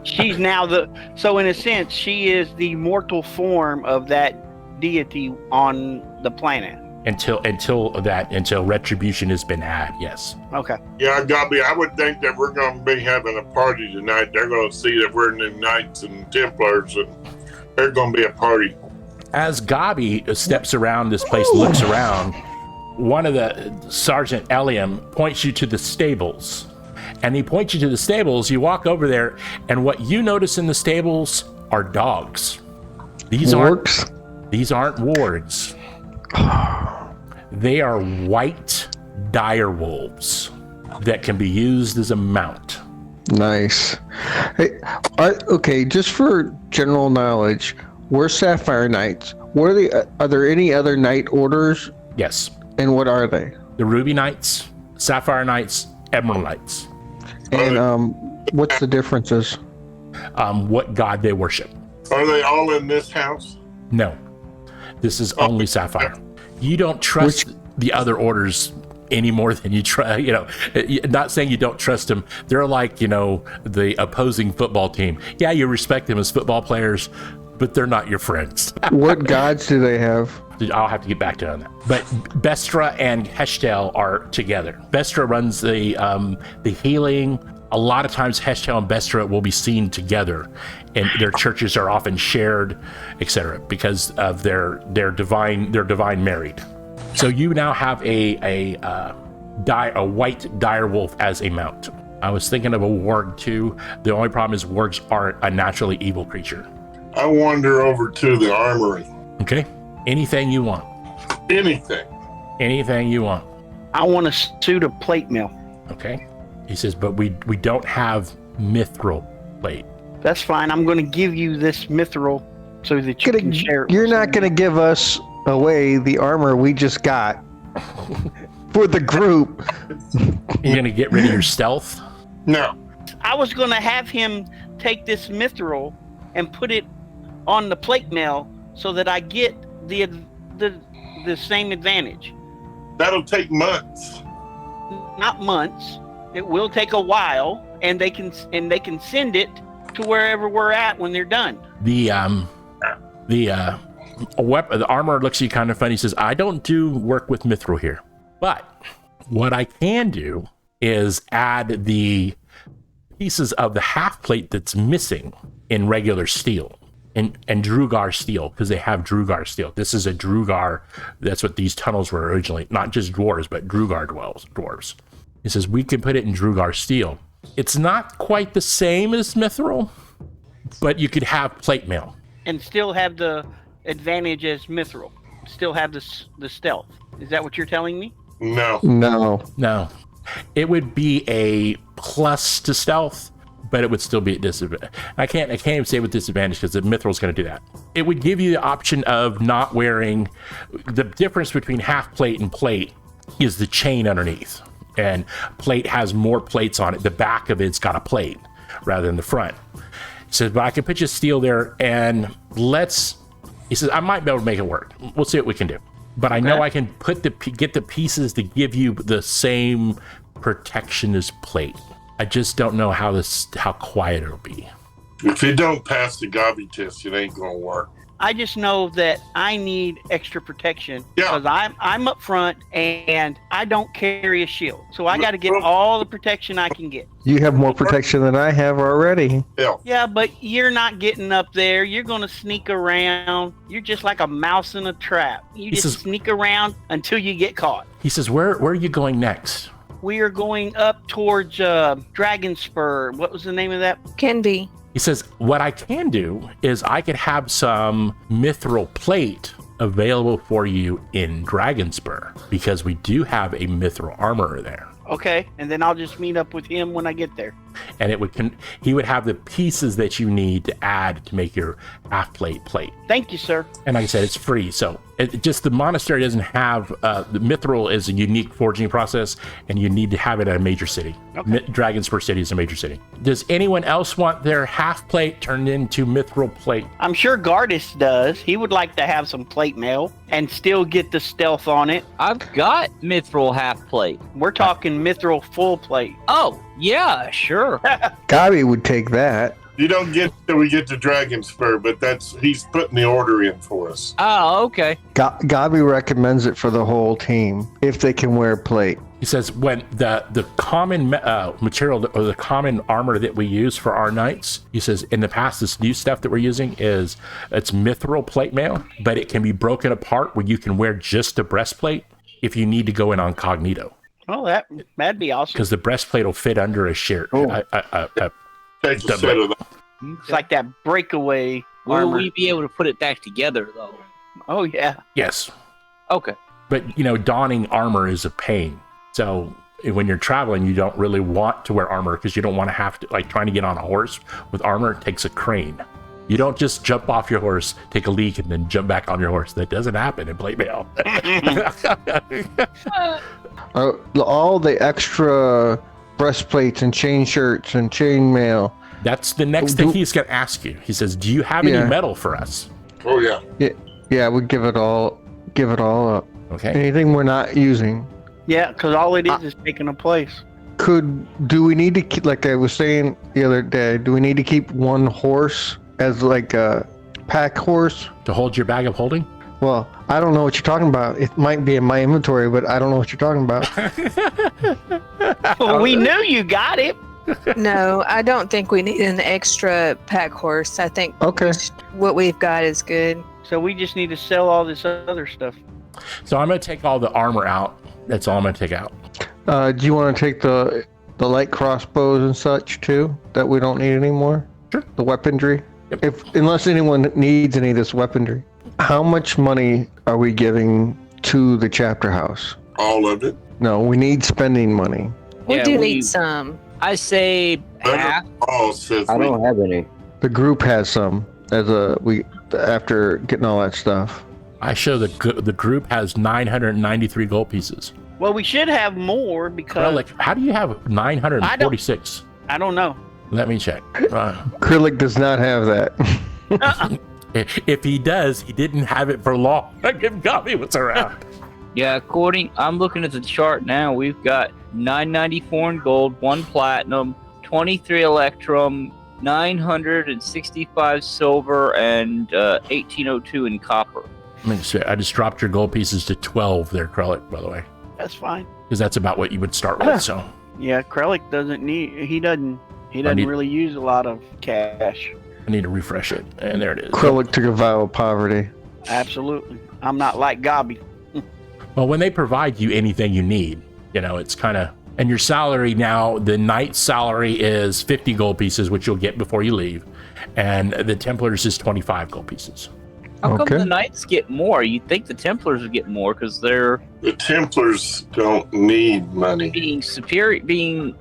She's now so in a sense, she is the mortal form of that deity on the planet. Until retribution has been had, yes. Okay. Yeah, Gobby, I would think that we're going to be having a party tonight. They're going to see that we're new Knights and Templars, and there's going to be a party. As Gobby steps around this place, looks around, one of the Sergeant Eliam points you to the stables. And he points you to the stables. You walk over there, and what you notice in the stables are dogs. These aren't wargs. They are white dire wolves that can be used as a mount. Nice. Hey, okay, just for general knowledge, we're Sapphire Knights. Are there any other Knight orders? Yes. And what are they? The Ruby Knights, Sapphire Knights, Emerald Knights. And what's the differences? What god they worship. Are they all in this house? No. This is only Sapphire. You don't trust the other orders any more than you try, not saying you don't trust them. They're like, the opposing football team. Yeah, you respect them as football players, but they're not your friends. What gods do they have? I'll have to get back to you on that. But Bestra and Heshtel are together. Bestra runs the healing. A lot of times Heshtel and Bestra will be seen together, and their churches are often shared, etc., because of their divine married. So you now have a white direwolf as a mount. I was thinking of a warg too. The only problem is wargs aren't a naturally evil creature. I wander over to the armory. Okay. Anything you want. Anything you want. I want a suit of plate mail. Okay. He says, but we don't have mithril plate. That's fine. I'm going to give you this mithril so that you can share it. You're not going to give us away the armor we just got for the group. You're going to get rid of your stealth? No. I was going to have him take this mithril and put it on the plate mail so that I get the same advantage. That'll take months. Not months. It will take a while, and they can send it to wherever we're at when they're done. The armor looks at you kind of funny. He says, I don't do work with mithril here, but what I can do is add the pieces of the half plate that's missing in regular steel and Drugar steel, because they have Drugar steel. This is a Drugar. That's what these tunnels were originally, not just dwarves, but Drugar dwarves. He says, we can put it in Drugar steel. It's not quite the same as mithril, but you could have plate mail. And still have the advantage as mithril. Still have the stealth. Is that what you're telling me? No. It would be a plus to stealth, but it would still be a disadvantage. I can't even say with disadvantage because the mithril is going to do that. It would give you the option of not wearing. The difference between half plate and plate is the chain underneath. And plate has more plates on it. The back of it's got a plate rather than the front. He says, but I can put you steel there, and he says, I might be able to make it work. We'll see what we can do. But I know I can get the pieces to give you the same protection as plate. I just don't know how quiet it'll be. If you don't pass the Gabi test, it ain't gonna work. I just know that I need extra protection because I'm up front and I don't carry a shield. So I got to get all the protection I can get. You have more protection than I have already. Yeah, but you're not getting up there. You're going to sneak around. You're just like a mouse in a trap. You sneak around until you get caught. He says, where are you going next? We are going up towards Dragon Spur. What was the name of that? Kenby. He says, what I can do is I could have some mithril plate available for you in Dragonspur because we do have a mithril armorer there. Okay, and then I'll just meet up with him when I get there. And he would have the pieces that you need to add to make your half plate. Thank you, sir. And like I said, it's free. So the monastery doesn't have the mithril is a unique forging process, and you need to have it at a major city. Okay. Dragonspur City is a major city. Does anyone else want their half plate turned into mithril plate? I'm sure Gardis does. He would like to have some plate mail and still get the stealth on it. I've got mithril half plate. We're talking mithril full plate. Oh, yeah, sure. Gabi would take that. You don't get till we get to Dragonspur, but he's putting the order in for us. Oh, okay. Gabi recommends it for the whole team if they can wear plate. He says when the common material or the common armor that we use for our knights, he says in the past this new stuff that we're using it's mithril plate mail, but it can be broken apart where you can wear just the breastplate if you need to go in incognito. Oh, that'd be awesome. Because the breastplate will fit under a shirt. Take a set of them. It's like that breakaway armor. Will we be able to put it back together, though? Oh, yeah. Yes. Okay. But, donning armor is a pain. So when you're traveling, you don't really want to wear armor because you don't want to have to, trying to get on a horse with armor takes a crane. You don't just jump off your horse, take a leak, and then jump back on your horse. That doesn't happen in plate mail. All the extra breastplates and chain shirts and chain mail. That's the next thing he's going to ask you. He says, do you have any metal for us? Oh, yeah. Yeah, we give it all up. Okay. Anything we're not using. Yeah, because all it is taking a place. Do we need to keep, like I was saying the other day, do we need to keep one horse as like a pack horse? To hold your bag of holding? Well, I don't know what you're talking about. It might be in my inventory, but I don't know what you're talking about. Well, we knew you got it. No, I don't think we need an extra pack horse. I think Okay. what we've got is good. So we just need to sell all this other stuff. So I'm going to take all the armor out. That's all I'm going to take out. Do you want to take the light crossbows and such too that we don't need anymore? Sure. The weaponry? Yep. Unless anyone needs any of this weaponry. How much money are we giving to the chapter house? All of it. No, we need spending money. We Yeah, do we- need some. I say half. All says I we- don't have any. The group has some after getting all that stuff. I show the group has 993 gold pieces. Well, we should have more because Relic, how do you have 946? I don't know. Let me check. Acrylic does not have that. If he does, he didn't have it for long. If Gabi was around. Yeah, I'm looking at the chart now. We've got 994 in gold, 1 platinum, 23 electrum, 965 silver, and 1802 in copper. I just dropped your gold pieces to 12 there, Krellick, by the way. That's fine. Because that's about what you would start with, so. Yeah, Krellick doesn't really use a lot of cash. I need to refresh it. And there it is. Acrylic took a vow of poverty. Absolutely. I'm not like Gabi. Well, when they provide you anything you need, it's kind of... And your salary now, the knight's salary is 50 gold pieces, which you'll get before you leave. And the Templars is 25 gold pieces. How come Okay. the Knights get more? You'd think the Templars would get more because they're The Templars don't need money. being superior, being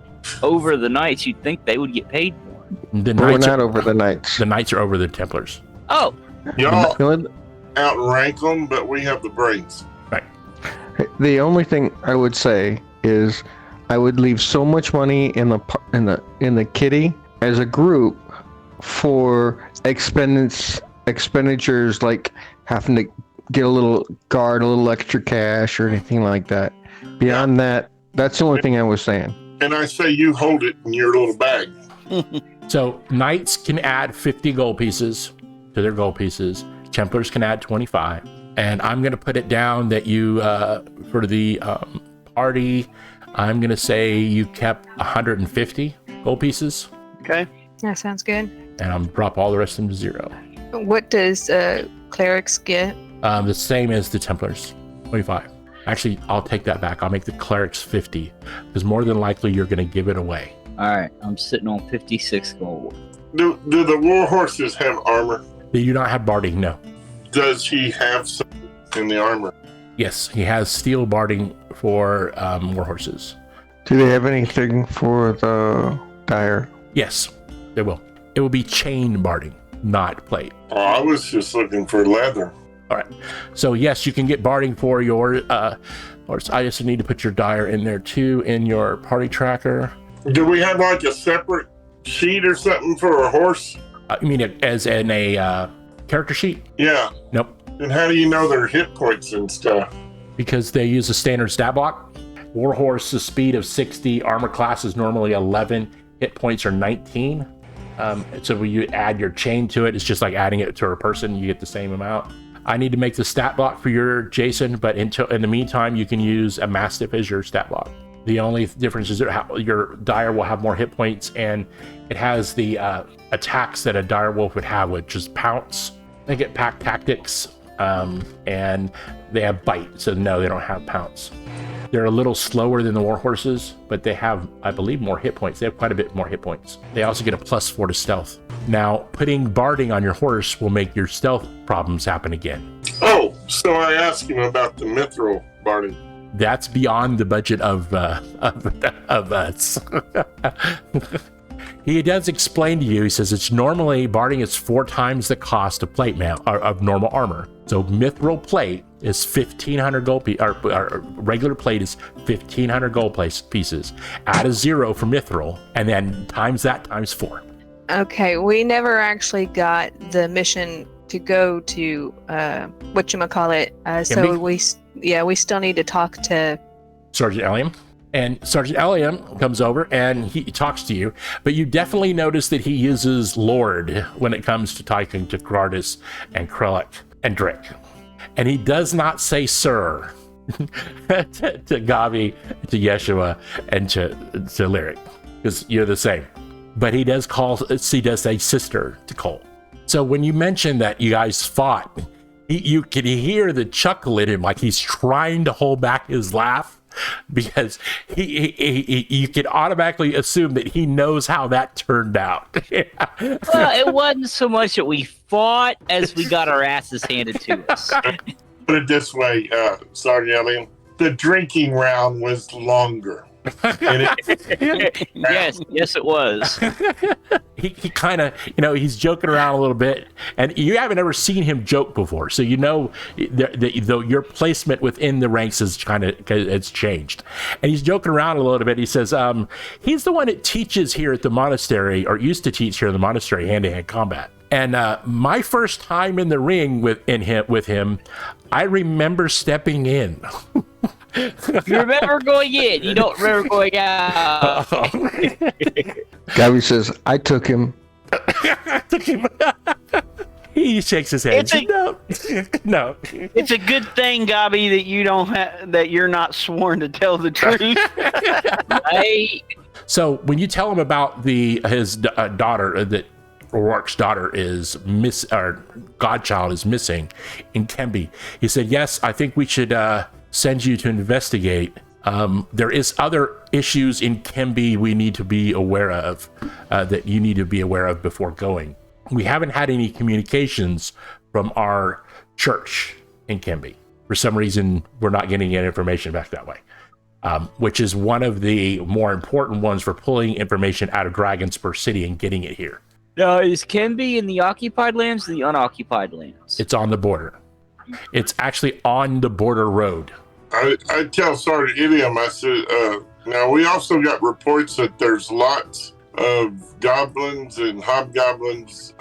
over the Knights. You'd think they would get paid more. The We're knights not are, over the knights. the knights are over the Templars. Oh, Y'all The only- outrank them, but we have the brains. The only thing I would say is I would leave so much money in the kitty as a group for expenditures like having to get a little guard, a little extra cash or anything like that. Beyond that, that's the only thing I was saying. And I say you hold it in your little bag. So knights can add 50 gold pieces to their gold pieces. Templars can add 25. And I'm going to put it down that you, for the party, I'm going to say you kept 150 gold pieces. Okay. That sounds good. And I'm drop all the rest into 0. What does clerics get? The same as the Templars, 25. Actually, I'll take that back. I'll make the clerics 50 because more than likely you're going to give it away. all right. I'm sitting on 56 gold. Do the war horses have armor? They do not have barding, no. Does he have some in the armor? Yes, he has steel barding for war horses. Do they have anything for the dire? Yes, they will. It will be chain barding, not plate. Oh, I was just looking for leather. All right. So yes, you can get barding for your horse. I just need to put your dire in there too in your party tracker. Do we have like a separate sheet or something for a horse? You mean it as in a character sheet? Yeah. Nope. And how do you know their hit points and stuff? Because they use a standard stat block. War horse, the speed of 60. Armor class is normally 11. Hit points are 19. So when you add your chain to it, it's just like adding it to a person. You get the same amount. I need to make the stat block for your Jason, but in the meantime, you can use a Mastiff as your stat block. The only difference is that your dire will have more hit points, and it has the attacks that a dire wolf would have, which is pounce. They get pack tactics, and they have bite. So no, they don't have pounce. They're a little slower than the war horses, but they have, I believe, more hit points. They have quite a bit more hit points. They also get a +4 to stealth. Now, putting barding on your horse will make your stealth problems happen again. Oh, so I asked him about the mithril barding. That's beyond the budget of us. He does explain to you. He says it's normally barding is 4 times the cost of plate mail or of normal armor. So mithril plate is 1,500 gold or regular plate is 1,500 gold pieces. Add a 0 for mithril, and then times that times 4. Okay, we never actually got the mission to go to whatchamacallit. So Kimby? we still need to talk to Sergeant Elliam. And Sergeant Elliam comes over and he talks to you, but you definitely notice that he uses Lord when it comes to talking to Gardis and Krellick and Drick. And he does not say sir to Gabi, to Yeshua, and to Lyric, because you're the same. But he does say sister to Cole. So when you mention that you guys fought, you can hear the chuckle in him, like he's trying to hold back his laugh, because you can automatically assume that he knows how that turned out. Well, it wasn't so much that we fought as we got our asses handed to us. Put it this way, Sergeant Elliam, the drinking round was longer. Yes, it was. He kind of, he's joking around a little bit, and you haven't ever seen him joke before, so your placement within the ranks is it's changed. And he's joking around a little bit. He says, he's the one that teaches here at the monastery, or used to teach here in the monastery, hand-to-hand combat. And my first time in the ring with him, I remember stepping in. You remember going in, you don't remember going out. Gabi says, I took him. He shakes his head. No. It's a good thing, Gabi, that you're not sworn to tell the truth. Right. So when you tell him about his daughter, that O'Rourke's daughter godchild is missing in Kemby, he said, yes, I think we should send you to investigate. There is other issues in Kemby we need to be aware of, that you need to be aware of before going. We haven't had any communications from our church in Kemby. For some reason, we're not getting any information back that way, which is one of the more important ones for pulling information out of Dragonspur City and getting it here. Now, is Kemby in the occupied lands or the unoccupied lands? It's on the border. It's actually on the border road. I tell Sergeant Ilium, I said, now we also got reports that there's lots of goblins and hobgoblins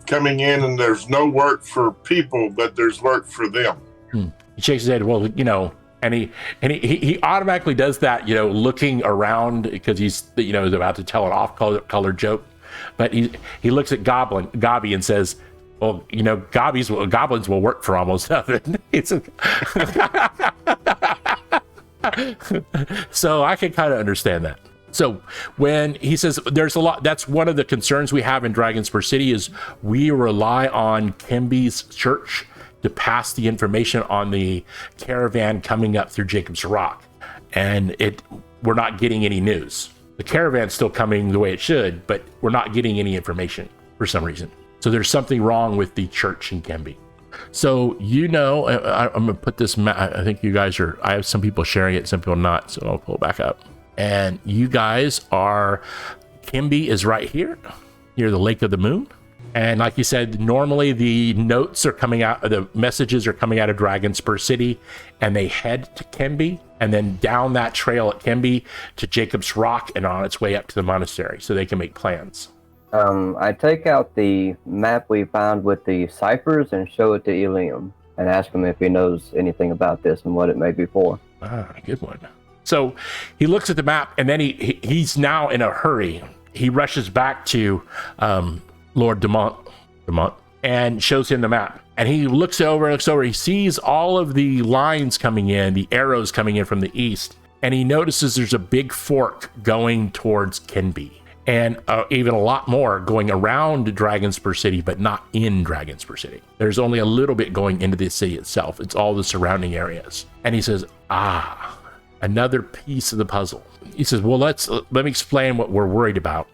coming in, and there's no work for people, but there's work for them. He shakes his head. Well, and he automatically does that, looking around because he's, is about to tell an off-color joke. But he looks at Gabi and says, well, goblins will work for almost nothing. So I can kind of understand that. So when he says there's a lot, that's one of the concerns we have in Dragonspur City, is we rely on Kemby's church to pass the information on the caravan coming up through Jacob's Rock. And we're not getting any news. The caravan's still coming the way it should, but we're not getting any information for some reason. So there's something wrong with the church in Kemby. So, I'm going to put this, I think you guys I have some people sharing it, some people not, so I'll pull it back up. And you guys Kemby is right here, near the Lake of the Moon. And like you said, normally the notes are coming out, the messages are coming out of Dragonspur City, and they head to Kemby, and then down that trail at Kemby to Jacob's Rock and on its way up to the monastery, so they can make plans. I take out the map we found with the ciphers and show it to Ilium and ask him if he knows anything about this and what it may be for. Good one. So he looks at the map, and then he's now in a hurry. He rushes back to Lord Demont, and shows him the map. And he looks over, he sees all of the lines coming in, the arrows coming in from the east, and he notices there's a big fork going towards Kemby. And even a lot more going around Dragonspur City, but not in Dragonspur City. There's only a little bit going into the city itself. It's all the surrounding areas. And he says, another piece of the puzzle. He says, well, let me explain what we're worried about.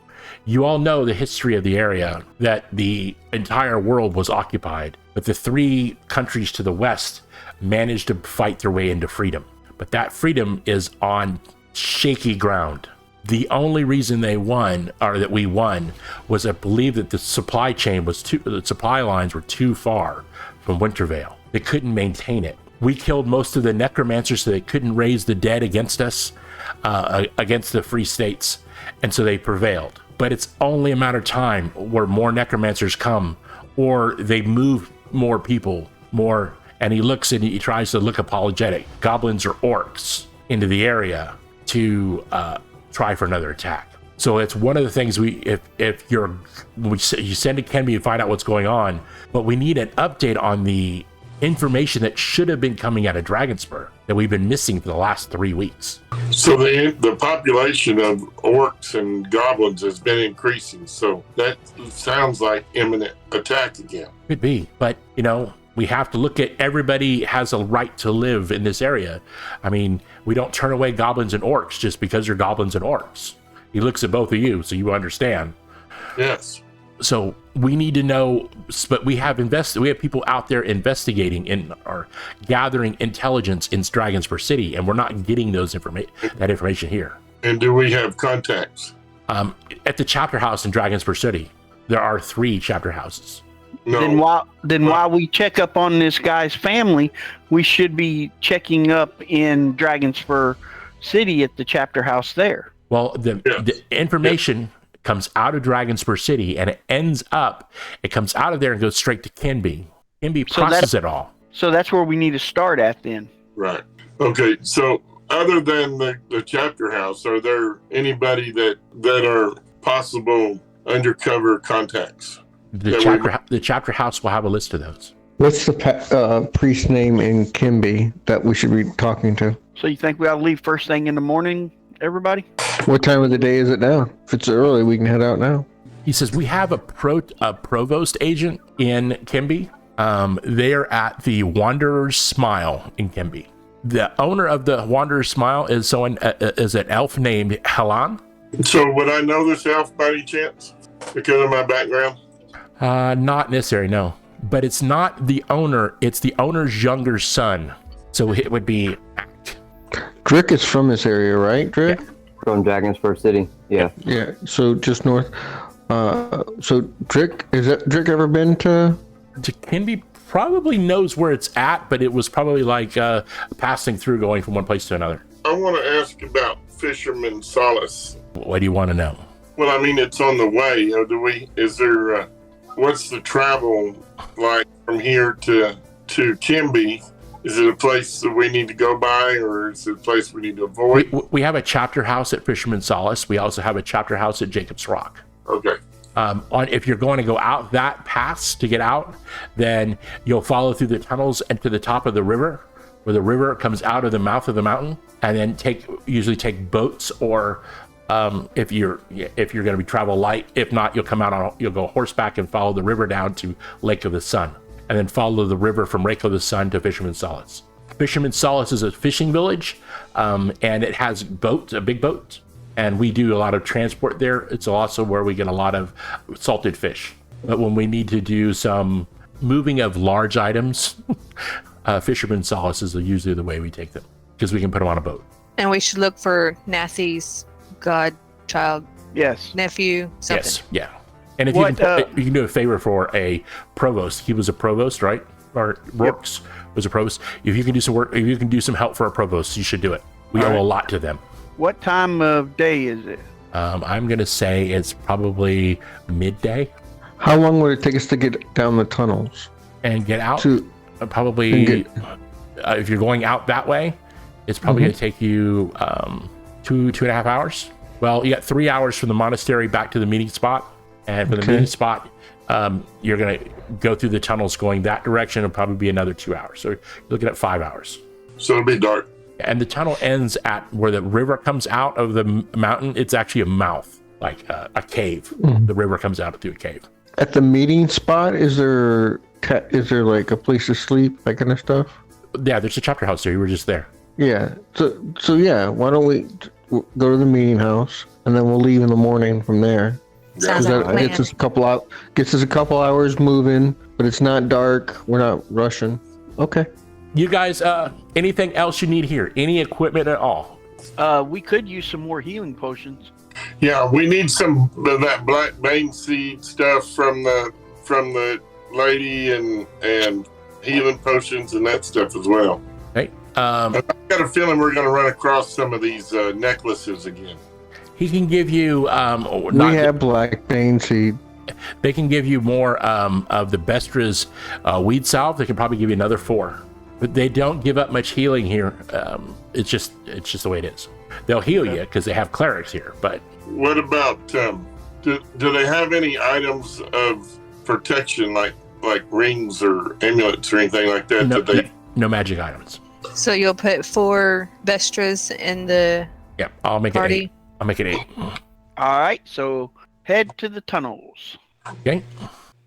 You all know the history of the area, that the entire world was occupied, but the 3 countries to the west managed to fight their way into freedom. But that freedom is on shaky ground. The only reason they won, or that we won, was I believe that the supply chain the supply lines were too far from Wintervale. They couldn't maintain it. We killed most of the necromancers, so they couldn't raise the dead against us, against the free states, and so they prevailed. But it's only a matter of time where more necromancers come, or they move more people, more, and he looks and he tries to look apologetic, goblins or orcs into the area to try for another attack. So it's one of the things you send to Kenby and find out what's going on, but we need an update on the information that should have been coming out of Dragonspur that we've been missing for the last 3 weeks. So the population of orcs and goblins has been increasing, so that sounds like imminent attack again. Could be, but we have to look at everybody has a right to live in this area. I mean, we don't turn away goblins and orcs just because they're goblins and orcs. He looks at both of you, so you understand. Yes. So we need to know, but we have people out there investigating and are gathering intelligence in Dragonspur City, and we're not getting that information here. And do we have contacts? At the chapter house in Dragonspur City, there are 3 chapter houses. No. Then while we check up on this guy's family, we should be checking up in Dragonspur City at the chapter house there. Well, the information comes out of Dragonspur City, and it comes out of there and goes straight to Kenby. Kenby processes it all. So that's where we need to start at then. Right. Okay. So other than the chapter house, are there anybody that are possible undercover contacts? The chapter house will have a list of those. What's the priest name in Kenby that we should be talking to? So you think we ought to leave first thing in the morning, everybody? What time of the day is it now? If it's early, we can head out now. He says we have a provost agent in Kenby. They're at the Wanderer's Smile in Kenby. The owner of the Wanderer's Smile is an elf named Helen. So would I know this elf by any chance because of my background? Not necessary, no. But it's not the owner, it's the owner's younger son. So it would be Drick is from this area, right, Drick? Yeah. From Dragonspur City, yeah. Yeah, so just north. So Drick, Drick ever been to Kenby? Probably knows where it's at, but it was probably like passing through, going from one place to another. I want to ask about Fisherman Solace. What do you want to know? Well, I mean, it's on the way. What's the travel like from here to Kenby? Is it a place that we need to go by, or is it a place we need to avoid? We have a chapter house at Fisherman Solace. We also have a chapter house at Jacob's Rock. Okay. If you're going to go out that pass to get out, then you'll follow through the tunnels and to the top of the river, where the river comes out of the mouth of the mountain, and then usually take boats, or if you're going to be travel light. If not, you'll go horseback and follow the river down to Lake of the Sun, and then follow the river from Lake of the Sun to Fisherman Solace. Fisherman Solace is a fishing village, and it has a big boat, and we do a lot of transport there. It's also where we get a lot of salted fish. But when we need to do some moving of large items, Fisherman Solace is usually the way we take them, because we can put them on a boat. And we should look for Nathy's godchild, nephew, something. Yes, yeah. And if you can do a favor for a provost, he was a provost, right? Or Rorks was a provost. If you can do some work, if you can do some help for a provost, you should do it. We owe a lot to them. What time of day is it? I'm going to say it's probably midday. How long would it take us to get down the tunnels? And get out? Probably, if you're going out that way, it's probably going to take you 2.5 hours. Well, you got 3 hours from the monastery back to the meeting spot. And from the meeting spot, you're going to go through the tunnels going that direction. It'll probably be another 2 hours. So you're looking at 5 hours. So it'll be dark. And the tunnel ends at where the river comes out of the mountain. It's actually a mouth, like a cave. The river comes out through a cave. At the meeting spot, is there like a place to sleep, that kind of stuff? Yeah, there's a chapter house there. You were just there. Yeah. So yeah, why don't we go to the meeting house, and then we'll leave in the morning from there. Sounds like a plan. Gets us a couple hours moving, but it's not dark. We're not rushing. Okay. You guys, anything else you need here? Any equipment at all? We could use some more healing potions. Yeah, we need some of that black bane seed stuff from the lady, and healing potions and that stuff as well. Hey, I've got a feeling we're going to run across some of these necklaces again. He can give you. We have black bane seed. they can give you more of the Bestra's weed salve. They can probably give you another 4, but they don't give up much healing here. It's just the way it is. They'll heal you because they have clerics here. But what about do they have any items of protection like rings or amulets or anything like that? No magic items. So you'll put 4 Vestras in the Yeah, I'll make party. it 8. I'll make it 8. All right, so head to the tunnels Okay.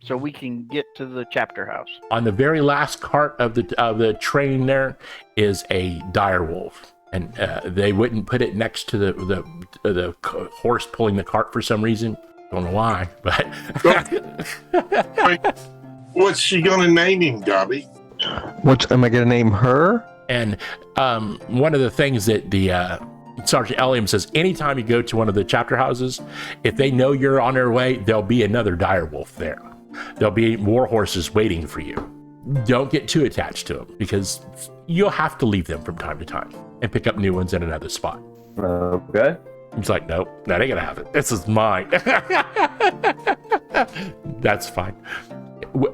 so we can get to the chapter house. On the very last cart of the train, there is a dire wolf, and they wouldn't put it next to the horse pulling the cart for some reason. Don't know why, but What's she gonna name him, Gobby? Am I gonna name her? And one of the things that the Sergeant Elliam says, anytime you go to one of the chapter houses, if they know you're on their way, there'll be another dire wolf there. There'll be war horses waiting for you. Don't get too attached to them, because you'll have to leave them from time to time and pick up new ones in another spot. Okay. He's like, nope, that ain't gonna happen. This is mine. That's fine.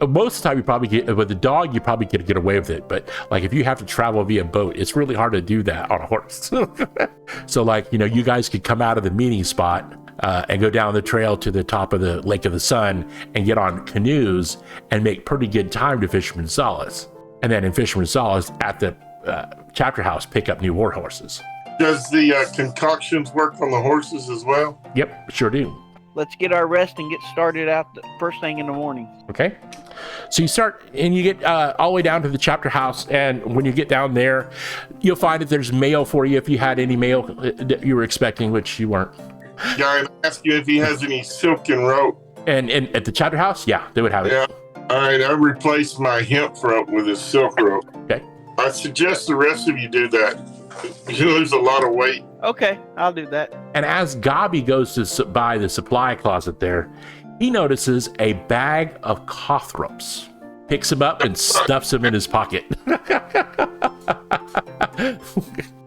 Most of the time, you probably get with the dog, you probably get away with it. But like if you have to travel via boat, it's really hard to do that on a horse. So like, you guys could come out of the meeting spot and go down the trail to the top of the Lake of the Sun and get on canoes and make pretty good time to Fisherman's Solace. And then in Fisherman's Solace at the chapter house, pick up new war horses. Does the concoctions work on the horses as well? Yep, sure do. Let's get our rest and get started out the first thing in the morning. Okay. So you start and you get all the way down to the chapter house. And when you get down there, you'll find that there's mail for you if you had any mail that you were expecting, which you weren't. Guy, I ask you if he has any silk and rope. And at the chapter house, yeah, they would have it. Yeah. All right, I replaced my hemp rope with a silk rope. Okay. I suggest the rest of you do that. You lose a lot of weight. Okay, I'll do that. And as Gobby goes to buy the supply closet there, he notices a bag of cothropes, picks them up and stuffs them in his pocket.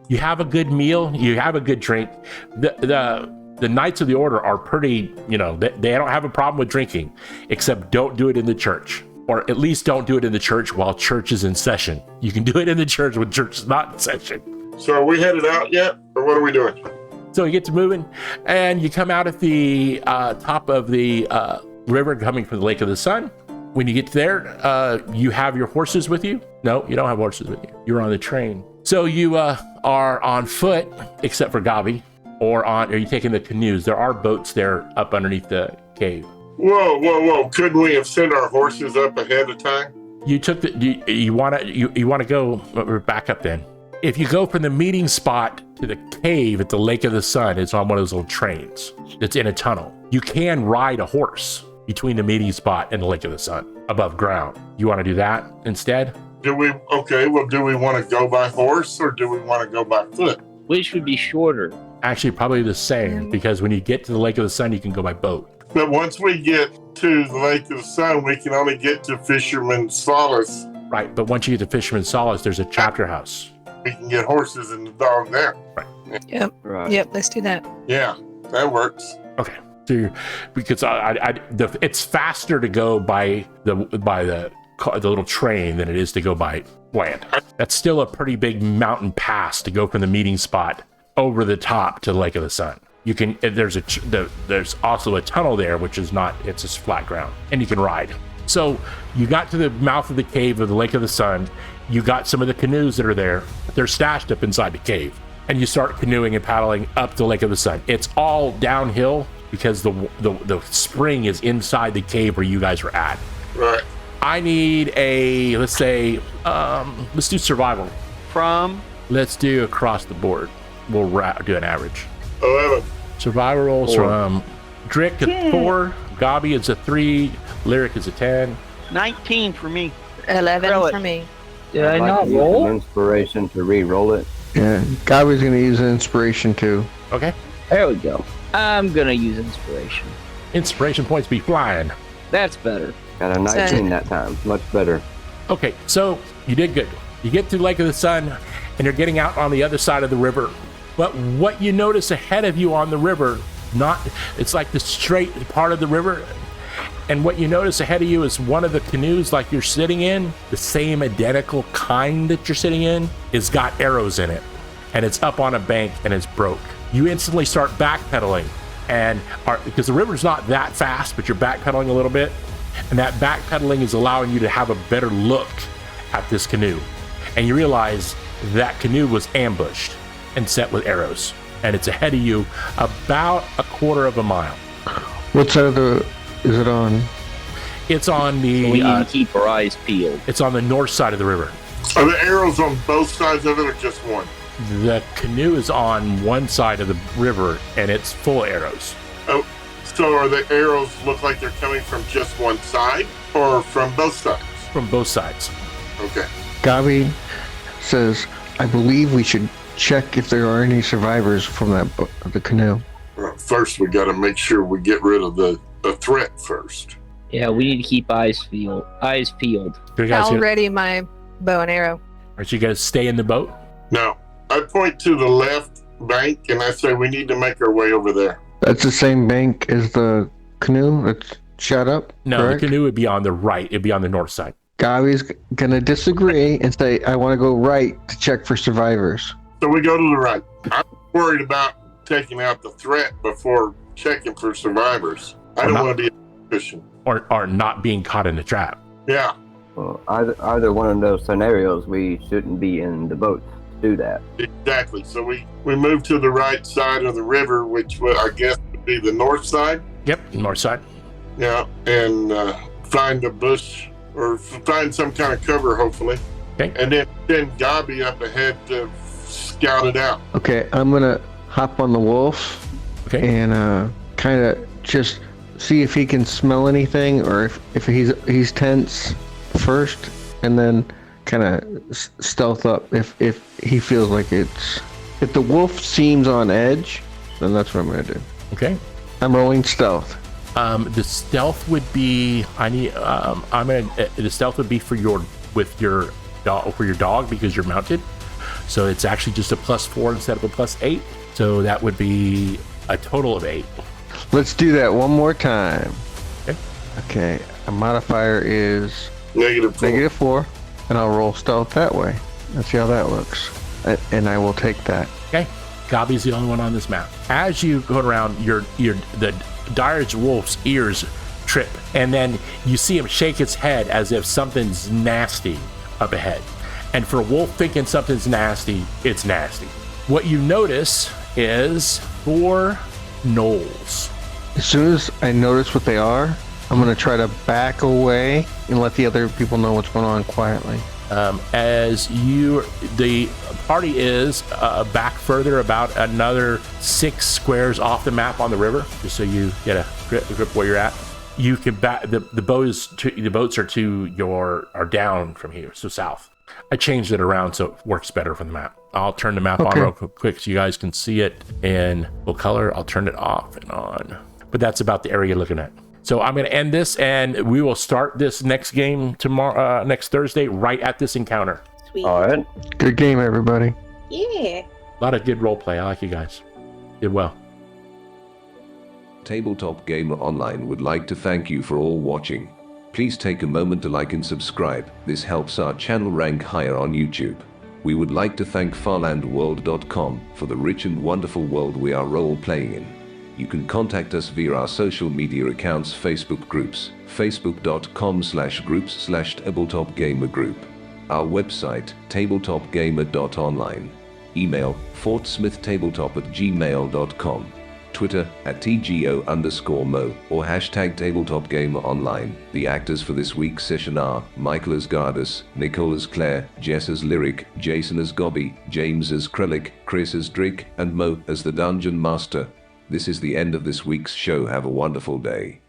You have a good meal, you have a good drink. The Knights of the Order are pretty, they don't have a problem with drinking, except don't do it in the church. Or at least don't do it in the church while church is in session. You can do it in the church when church is not in session. So are we headed out yet, or what are we doing? So you get to moving, and you come out at the top of the river coming from the Lake of the Sun. When you get there, you have your horses with you. No, you don't have horses with you. You're on the train. So you are on foot, except for Gobby, or are you taking the canoes? There are boats there up underneath the cave. Whoa. Couldn't we have sent our horses up ahead of time? You took you want to go back up then. If you go from the meeting spot to the cave at the Lake of the Sun, it's on one of those little trains. It's in a tunnel. You can ride a horse between the meeting spot and the Lake of the Sun above ground. You want to do that instead? Do we want to go by horse or do we want to go by foot? Which would be shorter? Actually, probably the same, because when you get to the Lake of the Sun, you can go by boat. But once we get to the Lake of the Sun, we can only get to Fisherman's Solace. Right, but once you get to Fisherman's Solace, there's a chapter house. We can get horses and the dog there. Right. Yep. Right. Yep. Let's do that. Yeah, that works. Okay. So because it's faster to go by the little train than it is to go by land. That's still a pretty big mountain pass to go from the meeting spot over the top to the Lake of the Sun. You can there's also a tunnel there, which is not, it's just flat ground, and you can ride. So you got to the mouth of the cave of the Lake of the Sun. You got some of the canoes that are there. They're stashed up inside the cave, and you start canoeing and paddling up the Lake of the Sun. It's all downhill because the spring is inside the cave where you guys were at. Right. I need let's do survival. Let's do across the board. We'll do an average. 11. Survival rolls 4. from Drick at 4, Gobby is a 3, Lyric is a 10. 19 for me. 11 Relic. for me. Did I'd I like not to use roll? an inspiration to re-roll it. Yeah, Gobby's gonna use an inspiration too. Okay. There we go. I'm gonna use inspiration. Inspiration points be flying. That's better. Got a 19 that time. Much better. Okay, so you did good. You get to Lake of the Sun, and you're getting out on the other side of the river. But what you notice ahead of you on the river, it's like the straight part of the river, And what you notice ahead of you is one of the canoes like you're sitting in, the same identical kind that you're sitting in, is got arrows in it. And it's up on a bank and it's broke. You instantly start backpedaling, and because the river's not that fast, but you're backpedaling a little bit, and that backpedaling is allowing you to have a better look at this canoe. And you realize that canoe was ambushed and set with arrows, and it's ahead of you about a quarter of a mile. What side of the is it on? It's on the. We need to keep our eyes peeled. It's on the north side of the river. Are the arrows on both sides of it, or just one? The canoe is on one side of the river, and it's full of arrows. Oh, so are the arrows look like they're coming from just one side, or from both sides? From both sides. Okay. Gabi says, I believe we should check if there are any survivors from the canoe. Well, first, we got to make sure we get rid of the threat first. Yeah, we need to keep eyes peeled. I'll ready my bow and arrow. Aren't you guys stay in the boat? No. I point to the left bank, and I say we need to make our way over there. That's the same bank as the canoe that's shot up? No, correct? The canoe would be on the right. It'd be on the north side. Gabi's going to disagree and say, I want to go right to check for survivors. So we go to the right. I'm worried about taking out the threat before checking for survivors. I don't want to be a suspicion. Or not being caught in a trap. Yeah. Well, either one of those scenarios, we shouldn't be in the boat to do that. Exactly. So we move to the right side of the river, which I guess would be the north side. Yep, north side. Yeah, and find a bush or find some kind of cover, hopefully. Okay. And then send Gabi up ahead to scout it out. Okay, I'm going to hop on the wolf and kind of just see if he can smell anything, or if he's tense first, and then kind of stealth up if he feels like it's... If the wolf seems on edge, then that's what I'm going to do. Okay. I'm rolling stealth. The stealth would be the stealth would be for your dog because you're mounted. So it's actually just a +4 instead of a +8. So that would be a total of 8. Let's do that one more time. Okay. Okay. A modifier is -4. and I'll roll stealth that way. Let's see how that looks. And I will take that. Okay. Gabi's the only one on this map. As you go around, the Dyer's wolf's ears trip, and then you see him shake its head as if something's nasty up ahead. And for a wolf thinking something's nasty, it's nasty. What you notice is 4 gnolls. As soon as I notice what they are, I'm going to try to back away and let the other people know what's going on quietly. The party is back further about another 6 squares off the map on the river, just so you get a grip where you're at. You can back the boats are down from here, so south. I changed it around so it works better for the map. I'll turn the map on real quick so you guys can see it in full color. I'll turn it off and on, but that's about the area you're looking at. So I'm going to end this, and we will start this next game tomorrow, next Thursday, right at this encounter. Sweet. All right. Good game, everybody. Yeah. A lot of good role play. I like you guys. Did well. Tabletop Gamer Online would like to thank you for all watching. Please take a moment to like and subscribe. This helps our channel rank higher on YouTube. We would like to thank FarlandWorld.com for the rich and wonderful world we are role-playing in. You can contact us via our social media accounts, Facebook groups, facebook.com/groups/tabletopgamergroup. Our website, tabletopgamer.online. Email, fortsmithtabletop@gmail.com. Twitter, @TGO_Mo, or #tabletopgameronline. The actors for this week's session are Michael as Gardus, Nicole as Claire, Jess as Lyric, Jason as Gobby, James as Krellick, Chris as Drake, and Mo as the Dungeon Master. This is the end of this week's show. Have a wonderful day.